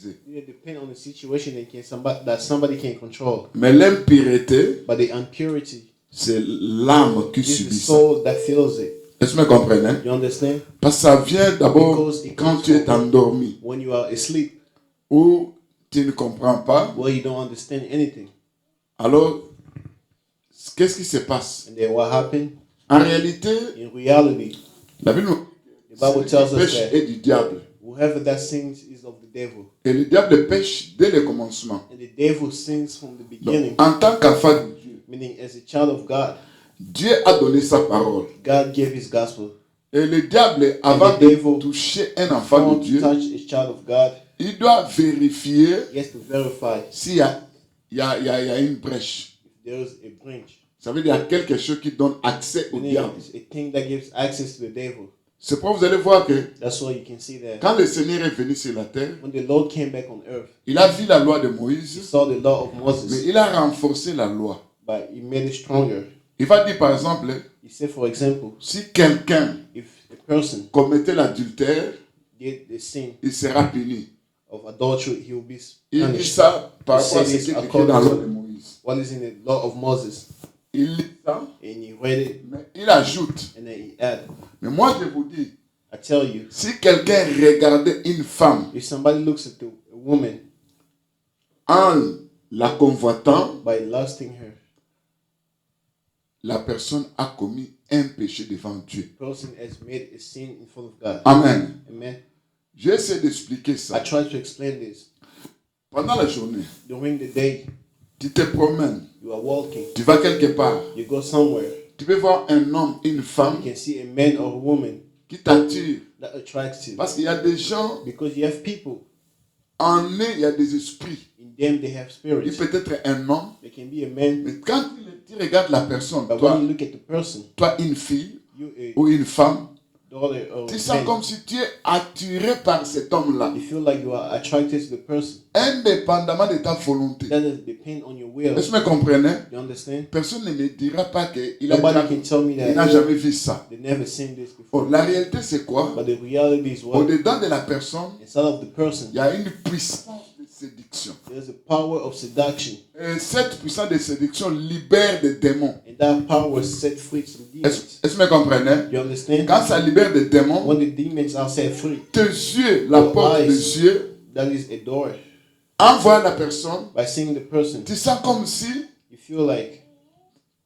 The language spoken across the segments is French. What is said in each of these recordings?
maîtriser. It depends on the situation that somebody can control. Mais l'impureté, But the impurity c'est l'âme qui is the subit ça. soul that feels it. Est-ce que vous comprenez? You understand? Parce que ça vient d'abord Because it quand comes tu es from endormi when you are asleep, ou tu ne comprends pas. where you don't understand anything. Alors, qu'est-ce qui se passe? And then what happened? En réalité, In reality, la Bible nous the Bible tells dit que le us péché that est du diable. whoever that sins is of the devil. Et le diable pêche dès le commencement. And the devil sins from the Donc, beginning. en tant qu'enfant de Dieu, Meaning, as a child of God, Dieu a donné sa parole. God gave his gospel. Et le diable, avant the de devil, toucher un enfant Before de to Dieu, touch a child of God, il doit vérifier he has to verify s'il y a une brèche. if there is a branch. Ça veut dire qu'il y a quelque chose qui donne accès au Meaning, diable. it's a thing that gives access to the devil. C'est pourquoi vous allez voir que That's why you can see that quand le Seigneur est venu sur la terre, when the Lord came back on earth, il a vu la loi de he Moïse, saw the law of mais Moses, il a renforcé la loi. but he made it stronger. Il va dire par exemple, He said, for example, si quelqu'un if a person commettait l'adultère, did the sin il sera puni. of adultery, he will be Il dit punished. ça par He rapport à said ce this qui est écrit according dans la loi to de Moïse. what is in the law of Moses. Il lit ça, And he read it, mais il ajoute. and then he added. Mais moi je vous dis, I tell you, si quelqu'un regardait une femme if somebody looks at a woman en la convoitant, by lusting her, la personne a commis un péché devant Dieu. the person has made a sin in front of God. Amen. Amen. J'essaie d'expliquer I ça. try to explain this. Pendant la journée, During the day, tu te promènes, you are walking, tu vas quelque part, you go somewhere, tu peux voir un homme, une you femme can see a man or a woman qui t'attire. that attracts you. Parce qu'il y a des gens, Because you have people, en eux, il y a des esprits. in them they have Il spirits. peut être un homme, They can be a man, mais quand tu regardes la personne, but when toi, you look at the person, toi une fille you a ou une femme, daughter or tu a sens man, comme si tu es attiré par cet homme-là, you feel like you are attracted to the person. indépendamment de ta volonté. That doesn't depend on your will. Est-ce que vous me comprenez? You understand? Personne ne me dira pas qu'il Nobody can tell me n'a that jamais vu ça. they never seen this Oh, before. la réalité, c'est quoi? But the reality is what? Au-dedans de la personne, Inside of the person, il y a une puissance de séduction. there's a power of seduction. Et cette puissance de séduction libère des démons. And that power set free some demons. Est-ce que vous comprenez? You understand? Quand ça libère des démons, When the demons are set free, tes yeux, la Your porte eyes. des yeux, that is a door. envoie la personne. By seeing the person, Tu sens comme si you feel like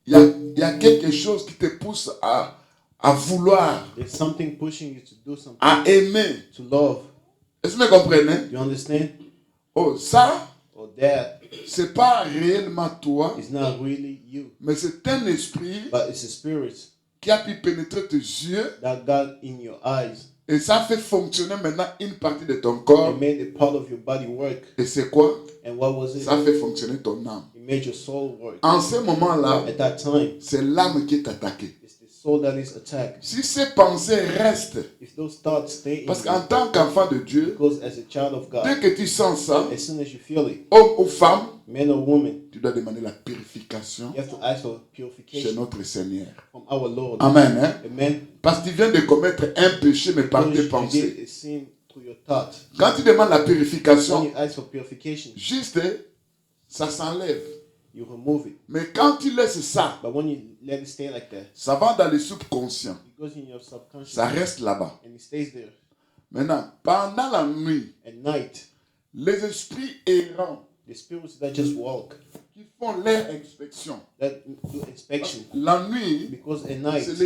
il y a quelque chose qui te pousse à vouloir, there's something pushing you to do something, à aimer. to love. Est-ce que vous comprenez? You understand? Oh, ça, Or that c'est pas réellement toi, is not really you, mais c'est un esprit but it's a spirit qui a pu pénétrer tes yeux that got in your eyes et ça fait fonctionner maintenant une partie de ton corps. and made a part of your body work. Et c'est quoi? And what was it? Ça fait fonctionner ton âme. It made your soul work. En ce moment-là, At that time, c'est l'âme qui est attaquée. it's the soul that is attacked. Si ces pensées restent, If those thoughts stay in parce you, qu'en tant qu'enfant de Dieu, because as a child of dès God, que tu sens ça, as soon as you feel it, homme ou femme, man or woman, tu dois demander la purification you have to ask for chez purification notre Seigneur. from our Lord. Amen. Hein? Amen. Parce que tu viens de commettre un péché, mais par Because tes you pensées. did a sin through your thoughts. Quand tu demandes la When purification, you ask for purification, juste, ça s'enlève. you remove it. Mais quand tu laisses ça, But when you let it stay like that, ça va dans le subconscient. it goes in your subconscious Ça reste là-bas. and it stays there. Maintenant, pendant la nuit, At night, les esprits errants the spirits that just walk, qui font leur inspection. that do inspection, La nuit, because at night c'est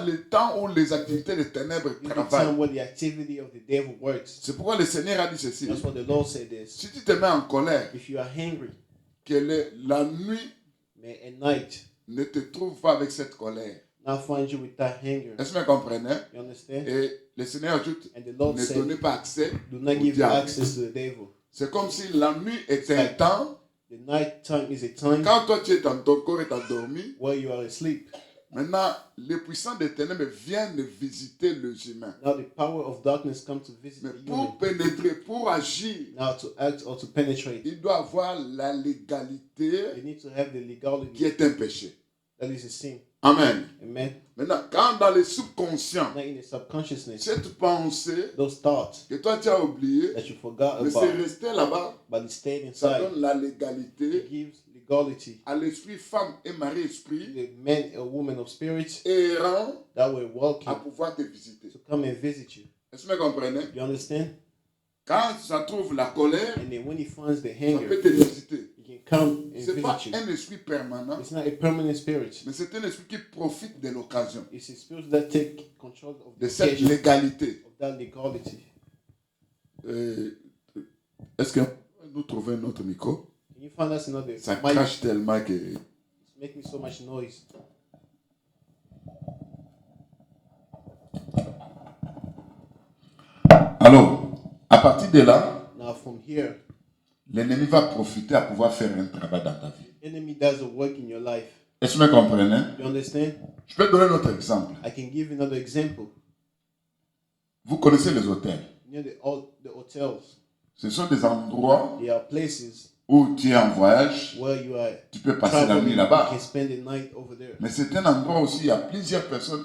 le temps où les activités des ténèbres is the travaillent. time where the activity of the devil works. C'est pourquoi le Seigneur a dit ceci. That's what the Lord said this. Si tu te mets en colère, If you are hungry, que la nuit may at night ne te trouve pas avec cette colère. not find you with that hunger. Est-ce que vous comprenez? You understand? Et le Seigneur ajoute, And the Lord ne said, donnez pas accès do not au give diable. access to the devil. C'est comme si la nuit était un temps, The night time is a time quand toi tu es dans ton corps et tu as dormi, where you are asleep. maintenant les puissants des ténèbres viennent visiter les humains. Now the power of darkness comes to visit Mais the pour human. pénétrer, pour agir, Now to act or to penetrate, il doit avoir la légalité you need to have the qui legality est un péché. that is a sin. Amen. Amen. Maintenant, quand dans le subconscient, Now in the subconsciousness, cette pensée those thoughts que toi tu as oubliée, that you forgot mais c'est about, resté là-bas, but it stayed ça inside, donne la it légalité gives legality. à l'esprit femme et mari-esprit The man or woman of spirit errant that were walking à pouvoir te visiter. to come and visit you. Est-ce que vous comprenez? You understand? Quand ça trouve la colère, And then when he finds the ça peut hanger, te visiter. he can come and Ce n'est pas visit you. un esprit permanent, It's not a permanent spirit. mais c'est un esprit qui profite de l'occasion, It's a spirit that take control of de the cette occasion, légalité. of that legality. Est-ce que nous trouvons un autre micro? Can you find us another Ça mic? crache tellement que... It's making so much noise. Alors, à partir de là, Now from here, l'ennemi va profiter à pouvoir faire un travail dans ta vie. enemy does a work in your life. Est-ce que vous comprenez? You understand? Je peux donner un autre exemple. I can give you another example. Vous connaissez les hôtels. Near the hotels, Ce sont des endroits there are places où tu es en voyage, where you are tu peux passer la traveling. nuit You là-bas. can spend the night over there. Mais c'est un endroit aussi, il y a plusieurs personnes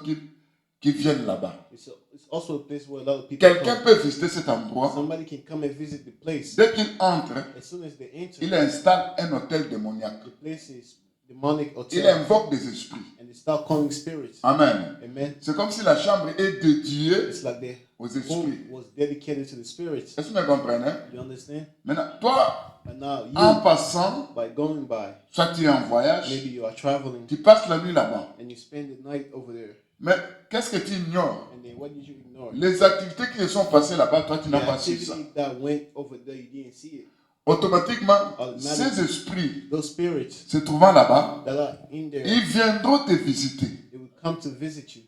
qui viennent là-bas. It's also a place where a lot of people Quelqu'un come. peut visiter cet endroit. Somebody can come and visit the place. Dès qu'il entre, As soon as they enter, il installe un hôtel démoniaque. the place is demonic Il hotel, invoque des esprits. and they start calling spirits. Amen. Amen. C'est comme si la chambre est dédiée It's like the aux home esprits. was dedicated to the spirits. Est-ce que vous comprenez? You understand? Maintenant, toi, And now en you, passant, by going by, soit tu es en voyage, maybe you are traveling tu passes la nuit là-bas. and you spend the night over there. Mais qu'est-ce que tu ignores? And then what did you ignore? Les activités qui se sont passées là-bas, toi, tu The n'as pas su ça. activity that went over there, you didn't see it. Automatiquement, Automatically. ces esprits Those spirits se trouvant là-bas, that are in there, ils viendront te visiter. they will come to visit you.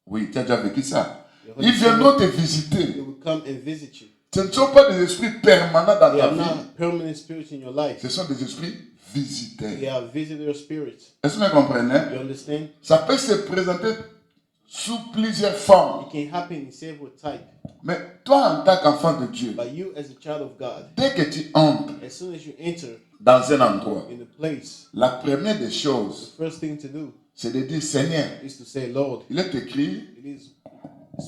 Oui, tu as déjà vécu ça. They Ils viendront te visiter. will come and visit you. Ce ne sont pas des esprits permanents dans They ta are vie. not permanent spirits in your life. Ce sont des esprits visiteurs. They are visitor spirits. Est-ce que vous comprenez? You understand? Ça peut se présenter sous plusieurs formes. It can happen in several types. Mais toi, en tant qu'enfant de Dieu, But you, as a child of God, dès que tu entres as soon as you enter dans un endroit, in a place, la première des the choses, first thing to do c'est de dire, Seigneur, is to say, Lord, il est écrit, it is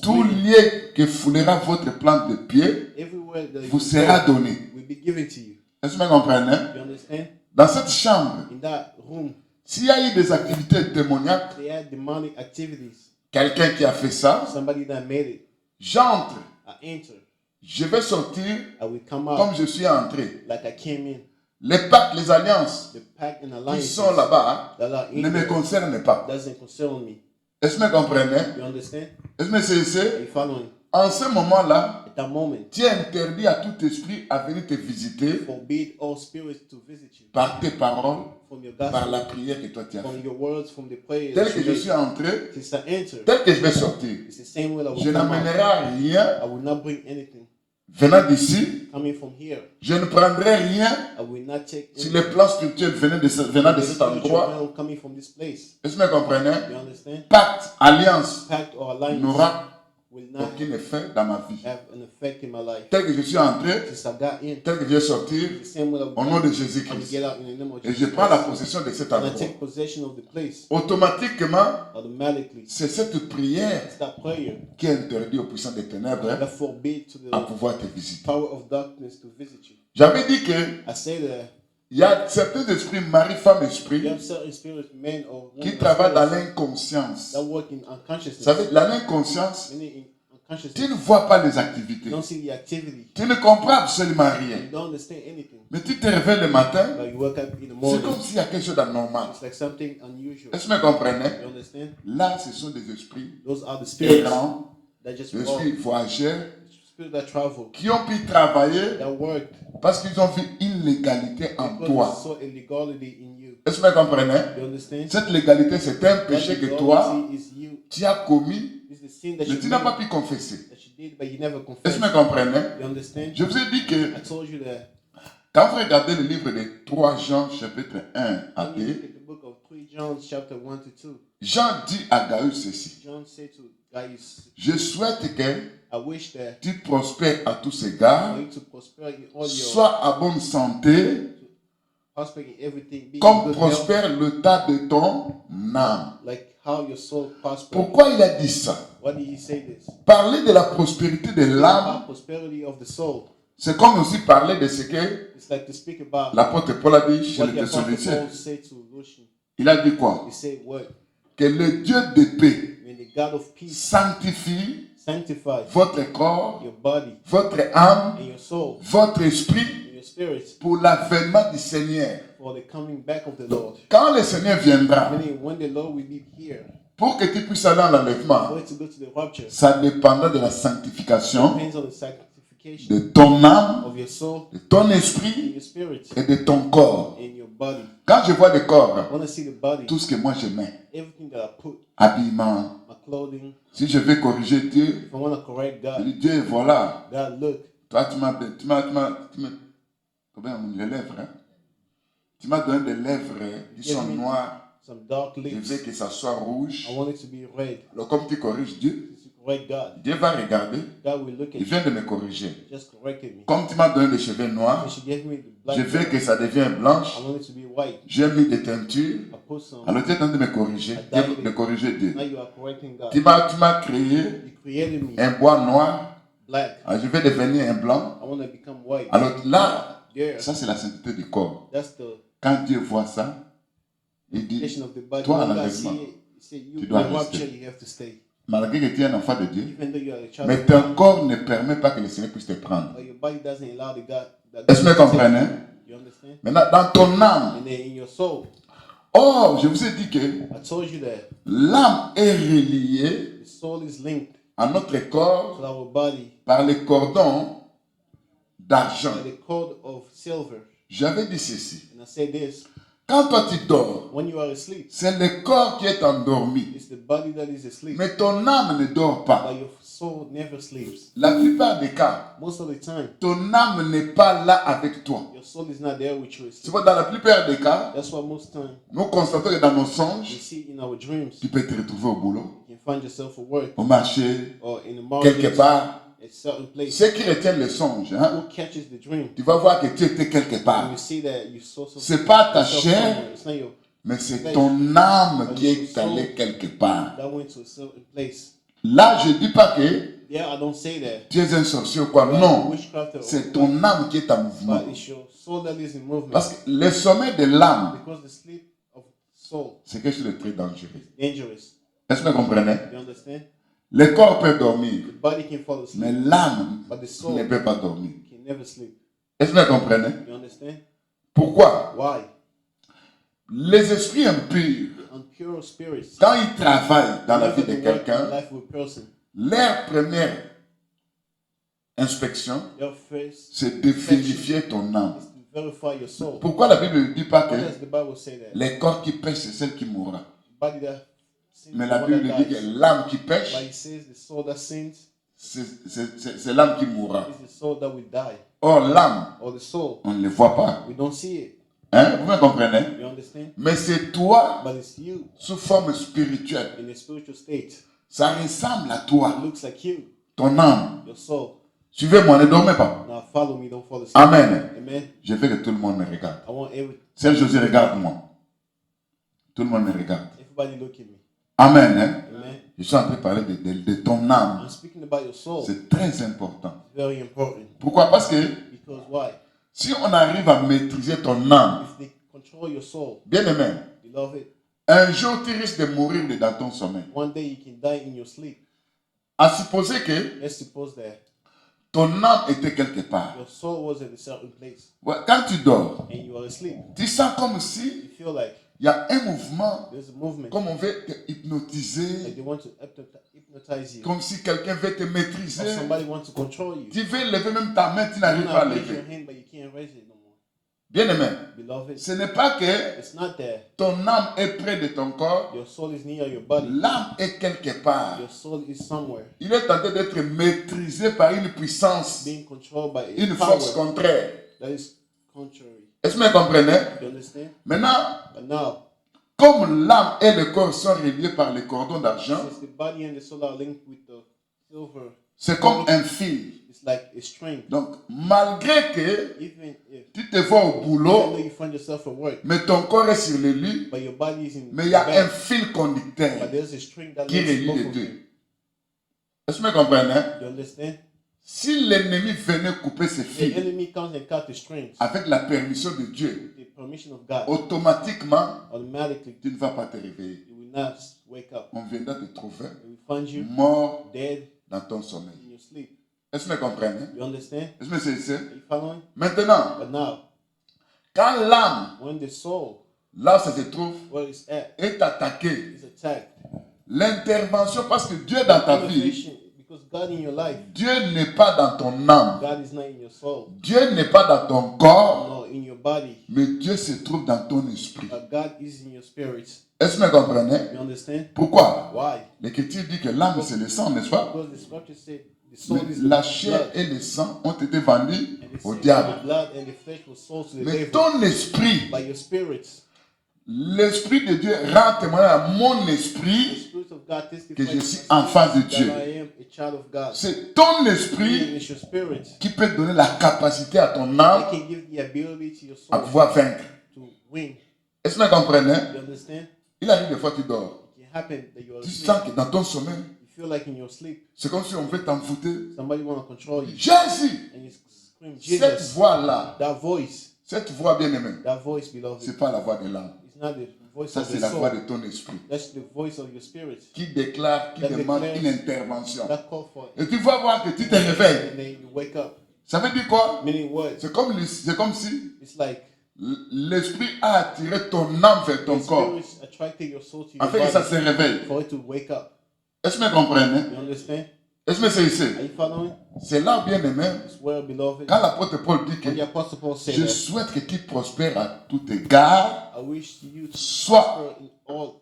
tout lieu que foulera votre plante de pied everywhere that vous you sera go donné. will be given to you. Est-ce que vous comprenez? You understand? Dans cette chambre, In that room, s'il y a eu des activités démoniaques, they had demonic activities. quelqu'un qui a fait ça, Somebody that made it. j'entre, I enter. je vais sortir I will come out comme je suis entré. like I came in. Les pactes, les alliances The pact and qui alliances sont là-bas that are ne in me there concernent pas. doesn't concern me. Est-ce que vous comprenez? You understand? Est-ce que Are c'est you following? en ce moment-là, At that moment, tu es interdit à tout esprit à venir te visiter forbid all spirits to visit you par tes paroles, from your par gospel, la prière que toi tu as from fait. your words, from the prayers. Tel that que you je make. suis entré, Since I enter, tel que je vais sortir, it's the same way I je will come out. n'amènerai rien I will not bring anything venant d'ici. coming from here. Je ne prendrai rien I will not take sur le plan spirituel venant de cet spiritual endroit. realm coming from this place. Est-ce que vous comprenez? You understand? Pacte, alliance Pact or alliance n'aura will not aucun effet dans ma vie. have an effect in my life. Tel que je suis entré, Since I got in, tel que je vais sortir, the same way I au nom de will Jésus-Christ. get out in the name of Et je Jesus prends la Christ. possession de cet And I endroit. take possession of the place Automatiquement, automatically. c'est cette prière It's that prayer qui interdit aux puissants des ténèbres that forbid to à the pouvoir te visiter. power of darkness to visit you. J'avais dit que I say that il y a certains esprits, mari, femme, you esprit, have certain spirits, men or women, qui or travaillent dans spirits l'inconscience. that work in Vous unconsciousness. savez, l'inconscience, Meaning in tu unconsciousness, ne vois pas les activités. you don't see the activity. Tu ne comprends absolument rien. You don't understand anything. Mais tu te réveilles le matin, But you wake up in the c'est morning. comme s'il y a quelque chose d'anormal. It's like something unusual. Est-ce que vous comprenez? You understand? Là, ce sont des esprits Those are the spirits errants, that just des walk, esprits voyageurs, spirits that travel, qui ont pu travailler that worked parce qu'ils ont vu une légalité en because toi. they saw a legality in you. Est-ce que vous comprenez? You understand? Cette légalité, c'est un That péché que toi, legality is you. tu as commis, It's the sin that mais you tu n'as pas made, pu confesser. that you did, but you never Est-ce confessed. que vous comprenez? You understand? Je vous ai dit que I told you that quand vous regardez le livre de 3 Jean, chapitre 1 à when you 2, look at the book of 3 John, chapter 1 to 2, Jean dit à Gaius ceci. John said to Gaius, Je souhaite que I wish that tu prospères à tous égards, for you to prosper in all your sois à bonne santé, prosper in everything, be in comme good health, prospère l'état de ton âme. like how your soul prospers. Pourquoi il a dit ça? Why did he say this? Parler de la prospérité de l'âme, About prosperity of the soul. c'est comme aussi parler de ce que It's like to speak about l'apôtre Paul a dit chez what les the Apostle Thessaloniciens. Paul said to Lucian. Il a dit quoi? He said what? Que le Dieu de paix When the God of peace sanctifie sanctifies votre corps, your body votre âme, and your soul votre esprit and your spirit pour l'avènement du Seigneur. for the coming back of the Lord. Quand le Seigneur viendra, Meaning when the Lord will be here, pour que tu puisses aller à l'enlèvement, for it to go to the rapture, ça dépendra de la sanctification depends on the sanctification de ton âme, of your soul de ton and esprit your spirit et de ton corps. and your body. Quand je vois le corps, I want to see the body, tout ce que moi je mets, everything that I put, habillement, my clothing. si je veux corriger Dieu, If I want to correct je God, dis Dieu, voilà, God, look, toi combien les lèvres, hein? Tu m'as donné des lèvres qui sont noires, some dark je lips. veux que ça soit rouge. I want it to be red. Alors comme tu corriges Dieu, To correct God. Dieu va regarder, God will look at il you. vient de me corriger. Just corrected me. Comme tu m'as donné des cheveux noirs, And she gave me the black. je veux hair. que ça devienne blanche. I want it to be white. J'ai mis des teintures. I put some. Alors tu es en train de me corriger, de corriger Dieu. Now you are correcting God. Tu m'as créé You created me un bois noir, black. alors je vais devenir un blanc. I want to become white. Alors là, There. ça c'est la sainteté du corps. That's the Quand Dieu voit ça, il dit, condition of the body. toi à When God see l'enlèvement, it, he said, you tu dois the rapture, rester. you have to stay. Malgré que tu es un enfant de Dieu, Even though you are a child mais of ton God, corps ne permet pas que le Seigneur puisse te prendre. but your body doesn't allow the God. Est-ce que vous comprenez? You understand? Maintenant, dans ton âme, And then in your soul, oh, je vous ai dit que I told you that l'âme est reliée the soul is linked à notre to corps our body par les cordons d'argent. by the cord of silver. J'avais dit ceci. And I say this: Quand toi tu dors, when you are asleep, c'est le corps qui est endormi. it's the body that is asleep, Mais ton âme ne dort pas. but your soul never sleeps. La plupart des cas, Most of the time, ton âme n'est pas là avec toi. your soul is not there with you. Tu vois, dans la plupart des cas, That's why most time nous constatons que dans nos we songes, see in our dreams, tu peux te retrouver au boulot, you can find yourself at work au marché, or in the market, quelque part. a certain place. Ceux qui retiennent les songes, hein, Who catches the dream? tu vas voir que tu étais quelque And part. you see that you saw something. C'est pas ta yourself chair, somewhere. It's not your mais c'est ton âme qui est allée quelque part. that went to a certain place. Là, je ne dis pas que Yeah, I don't say that. tu es un sorcier ou quoi. But Non, witchcraft or c'est ton âme qui est en mouvement. but it's your soul that is in movement. Parce que le sommet de l'âme, Because the sleep of soul c'est quelque chose de très dangereux. is dangerous. Est-ce que vous comprenez? You understand? Le corps peut dormir, The body can fall asleep, mais l'âme but the soul ne peut pas dormir. can never sleep. Est-ce que vous comprenez? You understand? Pourquoi? Why? Les esprits impurs, The impure spirits quand ils travaillent dans la vie de never work in quelqu'un, the life of a person. leur première inspection, Your face c'est de vérifier ton âme. is to verify your soul. Pourquoi la Bible ne dit pas que Why does the Bible say that? les corps qui pêchent, c'est celle qui mourra? The body that sins Mais is la the Bible one dit that que dies. l'âme qui pêche, But it says the soul that sins c'est l'âme qui mourra. is the soul that will die. Or, l'âme, Or the soul. on ne le voit pas. We don't see it. Hein? Vous me comprenez? You understand? Mais c'est toi, But it's you sous forme spirituelle. in a spiritual state. Ça ressemble à toi, It looks like you, ton âme. your soul. Suivez-moi, ne dormez pas. Now follow me, don't fall asleep. Amen. Amen. Je veux que tout le monde me regarde. I want Serge José, regarde-moi. Tout le monde me regarde. everybody look at me. Amen. Hein? Amen. Je suis en train de parler de ton âme. I'm speaking about your soul. C'est très important. Very important. Pourquoi? Parce que Because why? si on arrive à maîtriser ton âme, If they control your soul, bien aimé, beloved, un jour tu risques de mourir dans ton sommeil. one day you can die in your sleep. À supposer que Let's suppose that ton âme était quelque part. your soul was at a certain place Ouais, quand tu dors, and you are asleep. tu sens comme si You feel like il y a un mouvement, there's a movement, comme on veut te like hypnotiser, they want to hypnotize you, comme si quelqu'un veut te or maîtriser. somebody wants to control you. Tu veux lever même ta main, tu You n'arrives pas à now raise your lever. hand, but you can't raise it no more. Bien aimé, Beloved, ce n'est pas que it's not that ton âme est près de ton corps, your soul is near your body. l'âme est quelque part. Your soul is somewhere, Il est en train d'être maîtrisé par une puissance, being controlled by a une force power contraire. that is contrary. Est-ce que vous comprenez? You understand? Maintenant, But now, comme l'âme et le corps sont reliés par les cordons d'argent, since the body and the soul are linked with the silver, c'est comme un fil. it's like a string. Donc, malgré que Even if tu te vois au Even though boulot, you find yourself at work, mais ton corps est sur le lit, but your body is in mais il y the a un bed, fil conducteur but there's a string that qui links relie both les of deux. them. Est-ce que vous me comprenez? You understand? Si l'ennemi venait couper ces The fils enemy comes and cut the strings avec la permission de Dieu, with the permission of God. automatiquement, Automatically, tu ne vas pas te réveiller. you will not wake up. On viendra te trouver They will find you mort dead dans ton sommeil. in your sleep. Est-ce que vous me comprenez? You understand? Est-ce que vous me saisissez? Are you following? Maintenant, But now, quand l'âme, when the soul, là où ça se trouve, where it's at, est attaquée, is attacked, l'intervention, parce que Dieu dans ta vie, innovation, because God in your life, Dieu n'est pas dans ton âme, God is not in your soul, Dieu n'est pas dans ton corps, no, in your body, mais Dieu se trouve dans ton esprit. but God is in your spirit. Est-ce que vous me comprenez? You understand? Pourquoi? Why? L'Écriture dit que l'âme c'est le sang, n'est-ce pas? Because the scripture said the soul Mais is the la chair blood, et le sang ont été vendus and it au said diable. the blood and the flesh was sold to the Mais devil. ton esprit, By your spirit, l'esprit de Dieu rend témoignage à mon the esprit spirit of God testifies que je to suis my enfant de spirit Dieu. that I am a child of God. C'est ton And esprit it's your spirit qui peut donner la capacité à ton that âme can give the ability to your à soul pouvoir vaincre. to win. Est-ce que vous comprenez? You understand? Il arrive des fois tu dors. It can happen that you are Tu asleep. sens que dans ton sommeil, You feel like in your sleep, c'est comme si on veut t'envoûter. somebody want to control you. Jésus! And you scream, Cette Jesus. voix-là, That voice, bien aimée, beloved, c'est pas la voix de l'âme. it's not the voice Ça, of c'est the la voix soul. de ton esprit. That's the voice of your spirit. Qui déclare, qui That demande declares- une intervention. That call for Et tu vas voir que tu te réveilles. and then you wake up. Ça veut dire quoi? Meaning what? C'est comme si It's like l'esprit a attiré ton âme vers ton the corps. spirit attracted your soul to En your fait, que ça body se réveille. for it to wake up. Est-ce que vous comprenez? You understand? Est-ce que c'est ici? Are you following? C'est là, bien aimé, It's where, beloved, quand l'apôtre Paul dit que when the apostle Paul said je that, souhaite que tu prospères à tout égard, I wish you to Soit- prosper in all,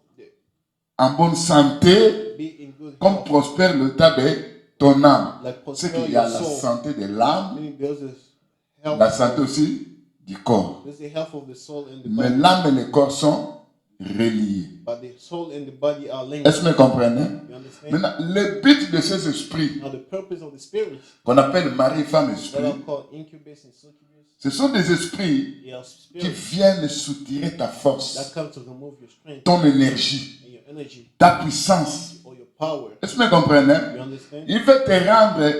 en bonne santé, be in good comme health, prospère le tas de ton âme. like C'est prosper qu'il y a your la soul. santé de l'âme, Meaning there's the health, la santé aussi du corps. there's the health of the soul and the Mais body, l'âme et le corps sont reliés. but the soul and the body are linked. Est-ce que vous comprenez? You understand? Maintenant, le but de ces esprits, Now the purpose of the spirit qu'on appelle mari, femme, that esprit, are called incubus and succubus, ce sont des esprits they are qui spirits viennent soutirer ta that force, come to remove your strength ton énergie, and your energy ta puissance. or your power. Est-ce que vous comprenez? You understand? Il veut te rendre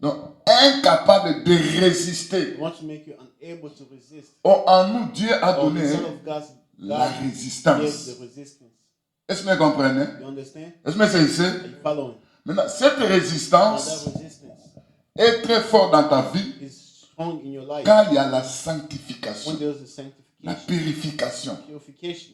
donc, incapable de résister. He wants to make you unable to resist. Oh, en nous, Dieu a Or donné the Son of God, la God résistance. gives the resistance. Est-ce que vous comprenez? You understand? Est-ce que c'est ici? Are you following? Maintenant, cette Now résistance that resistance est très forte dans ta vie is strong in your life quand il y a la when sanctification, there's a la sanctification, purification. purification.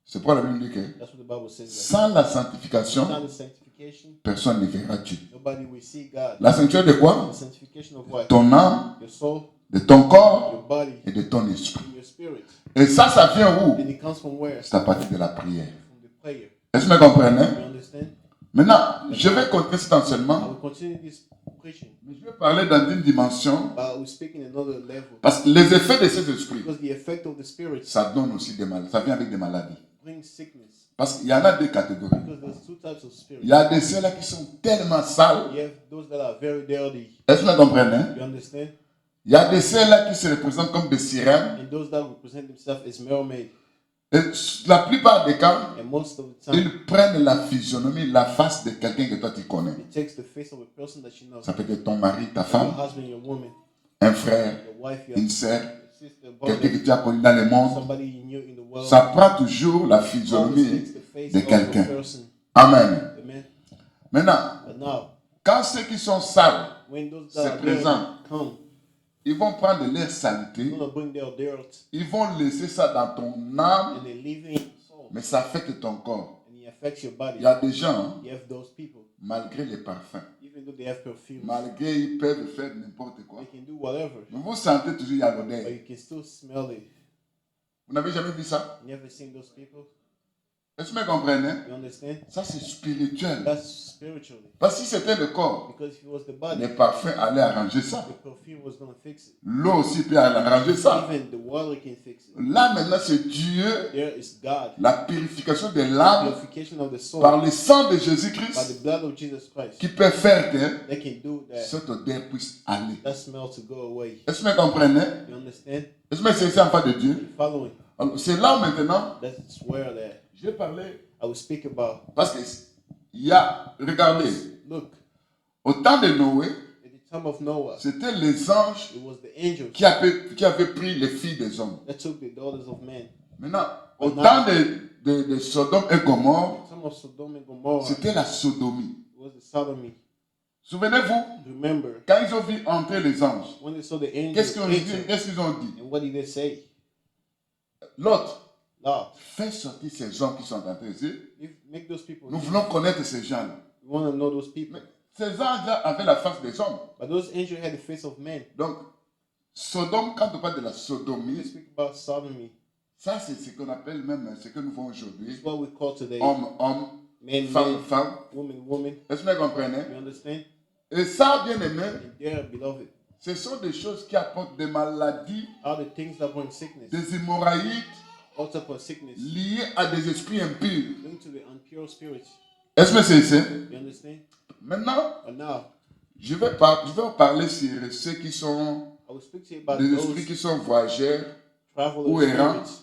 C'est pourquoi la Bible dit que That's what the Bible says. That sans la sanctification, without the sanctification, personne ne verra Dieu. nobody will see God. La sanctification de quoi? The sanctification of what? Ton âme, Your soul, de ton corps your body, et de ton esprit. and your spirit. Et ça vient où? And it comes from where? C'est à partir de la prière. From the prayer. Est-ce que vous comprenez? You understand? Maintenant, je vais continuer cet I enseignement, will continue this preaching, mais je vais parler dans une dimension, but I will speak in another level. parce que les effets de ces esprits, Because the effect of the spirit ça donne aussi des maladies, ça vient avec des maladies. brings sickness. Parce qu'il y en a deux catégories. Because there's two types of Il spirits. y a des ceux-là qui sont tellement sales. You have those that are very dirty. Est-ce que vous comprenez? You understand? Il y a des ceux-là qui se représentent comme des sirènes. And those that represent themselves as mermaids. Et la plupart des cas, And most of the time, ils prennent la physionomie, la face de quelqu'un que toi tu connais. it takes the face of a person that you know. Ça peut être ton mari, ta Your femme, husband, your woman, un frère, your wife, your une sœur, sister, quelqu'un brother, que tu as connu dans le monde. somebody you knew in the world. Ça prend toujours la Always physionomie takes the face de of quelqu'un. a person. Amen. Amen. Maintenant, But now, quand ceux qui sont sales, when those C'est that are présent. dirty come, ils vont prendre leur they're saleté, going to bring their dirt ils vont laisser ça dans ton âme, and they leave it in your soul. mais ça affecte ton corps. And it affects your body. Il y a des gens, You have those people, malgré les parfums, even though they have perfume, malgré ils peuvent faire n'importe quoi, they can do whatever, mais vous sentez toujours il y a but l'odeur. you can still smell it. Vous n'avez jamais vu ça? You never seen those people? Est-ce que vous comprenez? You understand? Ça, c'est spirituel. That's spiritually. Parce que si c'était le corps, Because if it was the body, les parfums allaient arranger ça. the perfume was going to fix it. L'eau aussi peut arranger ça. Even the water can fix it. Là, maintenant, c'est Dieu, There is God. la purification de l'âme Purification of the soul par le sang de by Jésus-Christ the blood of Jesus Christ. qui peut faire que They can do that. cette odeur puisse aller. That smell to go away. Est-ce que vous comprenez? You understand? Est-ce que c'est enfant de Dieu? You following? Alors, c'est là maintenant, That's where that je vais parler. I will speak about. Parce que il y a, regardez, Look, au temps de Noé, at the time of Noah, c'était les anges it was the angels qui avaient pris les filles des hommes. that took the daughters of men. Maintenant, au temps de Sodome et Gomorre, At the time of Sodom and Gomorrah, c'était la sodomie. it was the sodomy. Souvenez-vous, Remember, quand ils ont vu entrer les anges, when they saw the angels qu'est-ce qu'ils ont dit? enter, Qu'est-ce qu'ils ont dit? and what did they say? L'autre, Lord, fais sortir ces hommes qui sont entrés ici. make those people. Nous voulons connaître ces gens-là. We want to know those people. Mais ces anges-là avaient la face des hommes. But those angels had the face of men. Donc, Sodome, quand on parle de la We sodomie, speak about sodomy. ça c'est ce qu'on appelle même, ce que nous faisons aujourd'hui, It's what we call today homme, homme, men, femme, men, femme. woman, woman. Est-ce que vous comprenez? You understand? Et ça, bien aimé, And there, beloved, ce sont des choses qui apportent des maladies, are the things that bring sickness, des hémorroïdes all type of sickness, liées à des esprits impurs. linked to the impure spirits. Est-ce que c'est ça? You understand? Maintenant, But now, je vais parler sur ceux qui sont I will speak to you about des esprits those qui sont voyageurs. travelers ou errants. spirits.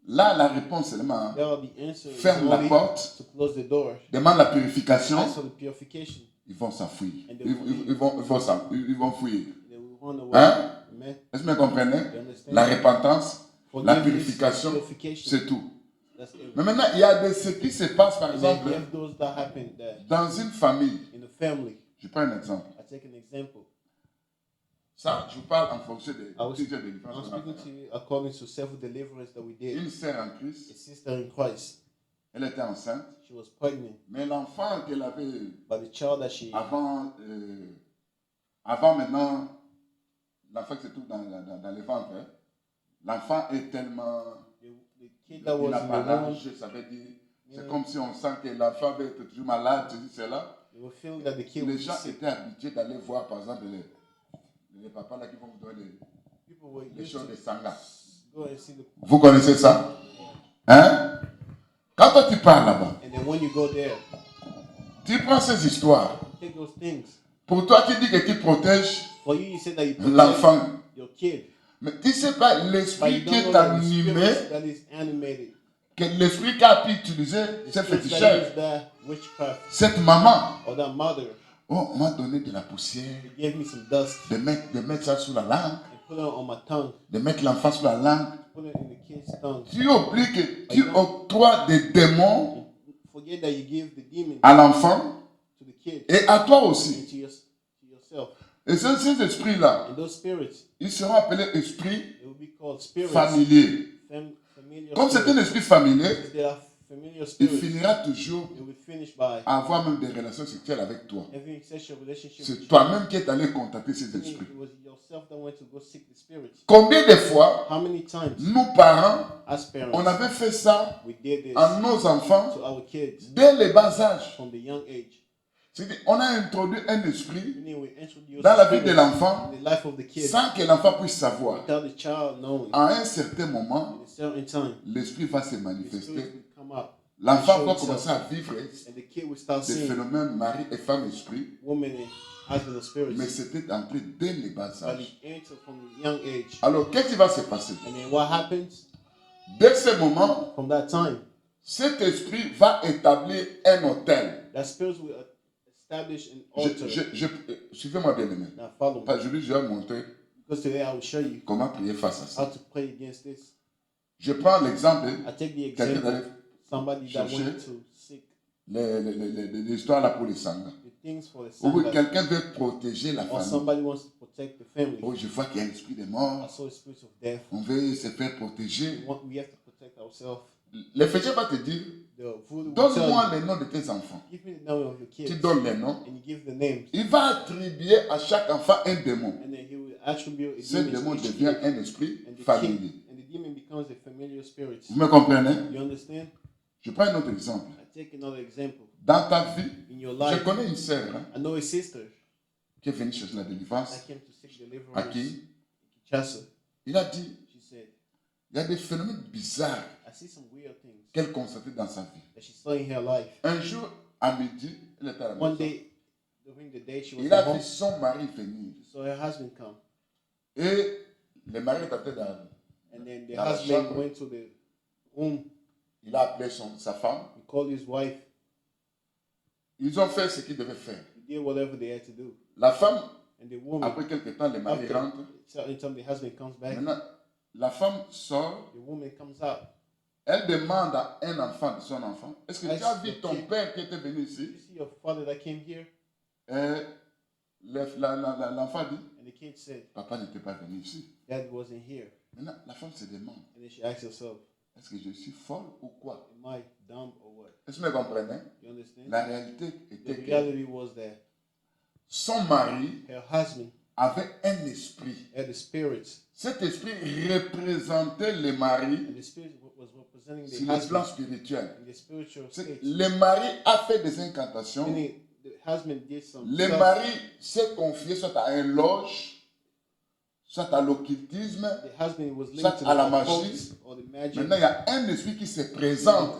Là, la réponse est seulement There are the answers ferme la only porte, to close the door. demande la purification, Ask for the purification. ils vont s'enfuir. And they Ils vont fuir. They will run away. Hein? Amen. Est-ce que vous comprenez? You understand? La repentance, la Forgiveness, purification, purification. c'est tout. That's it. Mais maintenant, il y a ce qui se passe, par And then exemple, you have those that happen there dans une famille. in the family. Je prends un exemple. I take an example. Ça, je vous parle en fonction des I was- plusieurs I'm délivrances qu'on a speaking fait. to you according to self-deliverance that we did. Une sœur en A Christ, sister in Christ, elle était enceinte, she was pregnant, mais l'enfant qu'elle avait but the child that she avant maintenant, l'enfant qui se trouve dans le ventre, hein, l'enfant est tellement... the kid that Il was n'a in pas the l'âge, womb, ça veut dire... C'est Yeah. comme si on sent que l'enfant va être toujours malade, ceci, cela. they were feeling that the kid Les was gens sick. étaient habitués d'aller voir, par exemple, les papas là qui vont vous donner People were les used choses to de sangha. go and see the. Vous connaissez ça? Hein? Quand toi tu parles là-bas, And then when you go there, tu prends ces histoires. you take those things. Pour toi, tu dis que tu protèges For you, you say that you protect l'enfant. your kid, Mais tu ne sais pas but l'esprit you qui don't est know that the animé, spirit that is animated, que l'esprit qui a pu utiliser the cette spirit that féticheur, is that witchcraft cette maman. or that mother. Oh, on m'a donné de la poussière, They gave me some dust de mettre ça sous la langue, and put it on my tongue, de mettre l'enfant sous la langue. put it in the kid's tongue. Tu oublies que tu octroies des démons Forget that you give the demon à l'enfant to the kid et à toi and aussi. to yourself. Et ces esprits-là, And those spirits, ils seront appelés esprits they will be called spirits. familiers. Familiar Comme c'est un spirits. esprit familier, Because they are familiar il spirits. finira toujours They will finish by à avoir même des relations sexuelles avec toi. having sexual relationship C'est with toi-même qui es allé contacter ces you. esprits. It was yourself that went to go seek the spirits. Combien de fois, How many times, nous parents, as parents, on avait fait ça we did this à nos enfants to our kids dès le bas âge? from the young age? C'est-à-dire, on a introduit un esprit Meaning we introduce dans la the vie de spirits l'enfant in the life of the kid sans que l'enfant puisse savoir. without the child knowing. À un certain moment, In a certain time, l'esprit va se the spirit manifester. will come up L'enfant va commencer à vivre and the kid will start des seeing phénomènes mari et femme esprit, woman and husband of spirits. mais c'était entré dès le bas But âge. it entered from the young age. Alors, qu'est-ce qui va se passer? And then what happens Dès ce moment, from that time? cet esprit va établir un hôtel. That spirits will establish an altar. Suivez-moi bien aimé. Now follow me. Aujourd'hui, je vais montrer Because today I will show you comment prier face à ça. how to pray against this. Je prends l'exemple I take the quelqu'un example d'aller of somebody that chercher went to seek les histoires là pour les sangs. the things for the Ou son, quelqu'un veut protéger la or famille. somebody wants to protect the family. Oh, je vois qu'il y a un esprit de I mort. saw the spirits of death. On veut se faire protéger. We have to protect ourselves. Le féticheur va te dire, The voodoo will donne-moi tell les noms de tes enfants. you, give me the name of your Tu kids, donnes les noms. and you give the names, Il va attribuer à chaque enfant un démon. and then he will attribute a Ce demon démon to each devient kid, un esprit and the familier. kid, and the demon becomes a familiar spirit. Vous me comprenez? You understand? Je prends un autre exemple. I take another example. Dans ta vie, In your je life, connais une sœur I know a sister qui est venue chercher la délivrance. that came to seek À deliverance qui? in Kinshasa. Il a dit, She said, il y a des phénomènes bizarres I see some weird things qu'elle constatait dans sa vie. that she saw in her life. Un jour, à midi, elle était à la One maison. day, during the day she was Il at a vu home, son mari venir. she saw her husband come. Et le mari était dans And then the dans la husband chambre. went to the room. Il a appelé sa femme. He called his wife. Ils ont fait ce qu'ils devaient faire. He did whatever they had to do. La femme, And the woman, après quelques temps, le mari after rentre. certain time, the husband comes back. Maintenant, la femme sort. The woman comes out. Elle demande à un enfant de son enfant, est-ce que tu as vu Est-ce ton que- père qui était venu Did ici? you see your father that came here? Et l'enfant dit, And the kid said, papa n'était pas venu ici. Dad wasn't here. Maintenant, la femme se demande, And then she asks herself, est-ce que je suis folle ou quoi? am I dumb or what? Est-ce que vous me comprenez? You understand? La réalité The était que reality was that son mari her husband avait un esprit. had the spirits. Cet esprit représentait le mari And the spirit was representing sur the le plan husband spirituel. in the spiritual C'est que state. le mari a fait des incantations. Meaning the husband did some Le stuff. mari s'est confié soit à un loge, soit à l'occultisme. The husband was soit linked to à la the magie. occults or the magic. Maintenant, il y a un esprit qui se présente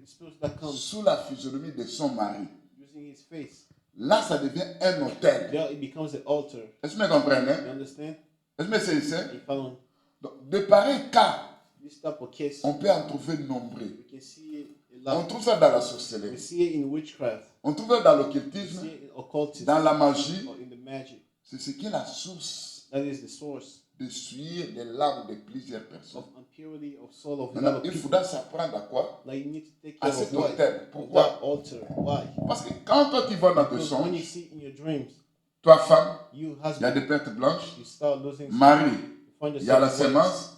The spirit that comes sous la physionomie de son mari. using his face. Là, ça devient un hôtel. There it becomes an altar. Est-ce que vous me comprenez? You understand? Est-ce que c'est ça? You follow Donc, de pareils cas, this type of case. on peut en trouver nombreux. We can see it a On lot. trouve ça dans la We sorcellerie. see it in witchcraft. On trouve ça dans We l'occultisme, see it in occultism dans la magie. or in the magic. C'est ce qui est la source That is the source de suyer les larmes de plusieurs personnes. of impurity of soul of a lot Maintenant, of il people. faudra s'apprendre à quoi? Like you need to take À care of cet what? hôtel. Pourquoi? That altar. Why? Parce que quand toi tu vas dans tes Because when you songes, see in your dreams, toi femme, you il y a husband, des pertes blanches. you start losing. Mari, You find il y a la yourself weight. sémence.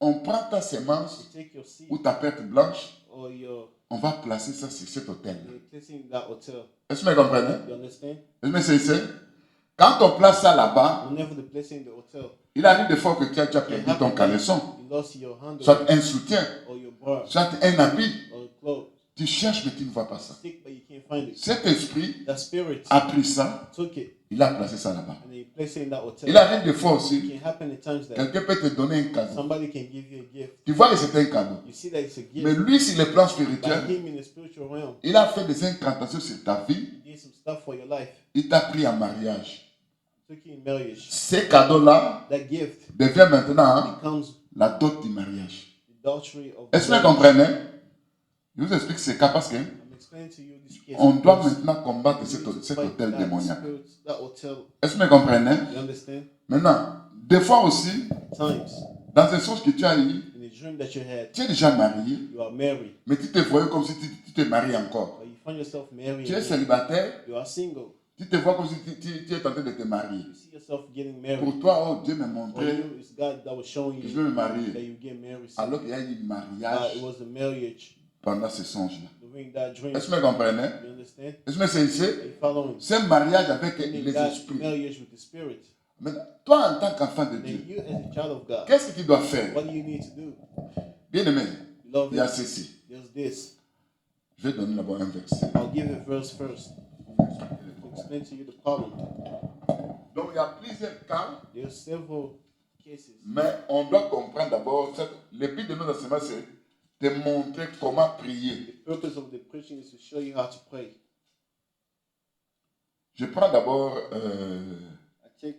On prend ta sémence You take your seed ou ta perte blanche, or your on va placer ça sur cet hôtel. you're placing that hotel. Est-ce que vous me comprenez? You understand? Est-ce que c'est ça? Quand on place ça là-bas, Whenever the placing the hotel, il arrive des fois que tu as déjà perdu ton caleçon, you lost your handle soit un soutien, or your bar soit un habit. or clothes. Tu cherches mais tu ne vois pas ça. Stick, but you can't find it. Cet esprit That spirit a pris ça, took it il a placé ça là-bas. and then you place it in that hotel. Il arrive des fois It aussi, can happen at times that quelqu'un peut te donner un cadeau. somebody can give you a gift. Tu vois que c'est un cadeau. You see that it's a gift. Mais lui, sur le plan By spirituel, him in the spiritual realm, il a fait des incantations sur ta vie. he did some stuff for your life. Il t'a pris en mariage. Took you in marriage. Ces cadeaux-là That gift deviennent maintenant becomes la dot du mariage. the adultery of Est-ce que vous marriage. comprenez? Je vous explique ce cas parce que I'm explaining to you this case. on doit because maintenant combattre you cet need to cet fight hôtel that démoniaque. spirit, that hotel. Est-ce que vous comprenez? You understand? Maintenant, des fois aussi, Times dans un songe que tu as eu, in a dream that you had, tu es déjà marié, you are married, mais tu te voyais comme si tu te maries encore. but you find yourself married. Tu es again. célibataire, You are single. tu te vois comme si tu es en train de te marier. You see yourself getting married. Pour toi, oh Dieu m'a For montré you, it's God that was showing que je you veux me that marier. you get married. Alors qu'il y a eu It mariage was a marriage pendant ce songe-là. during that dream. Est-ce que vous comprenez? You understand? Est-ce que c'est ici? Are you following? C'est un mariage avec Meaning les that esprits. marriage with the spirit. Maintenant, toi, en tant qu'enfant de Then Dieu, you, as a child of God, qu'est-ce que tu dois faire? what do you need to do? Bien aimé, Love il y a it. ceci. There's this. Je vais donner d'abord un verset. I'll give a verse first. To explain to you the problem. Donc, il y a plusieurs cas, There's several cases. mais on doit comprendre d'abord, le but de nos enseignements, c'est de montrer comment prier. The purpose of the preaching is to show you how to pray. Je prends d'abord I take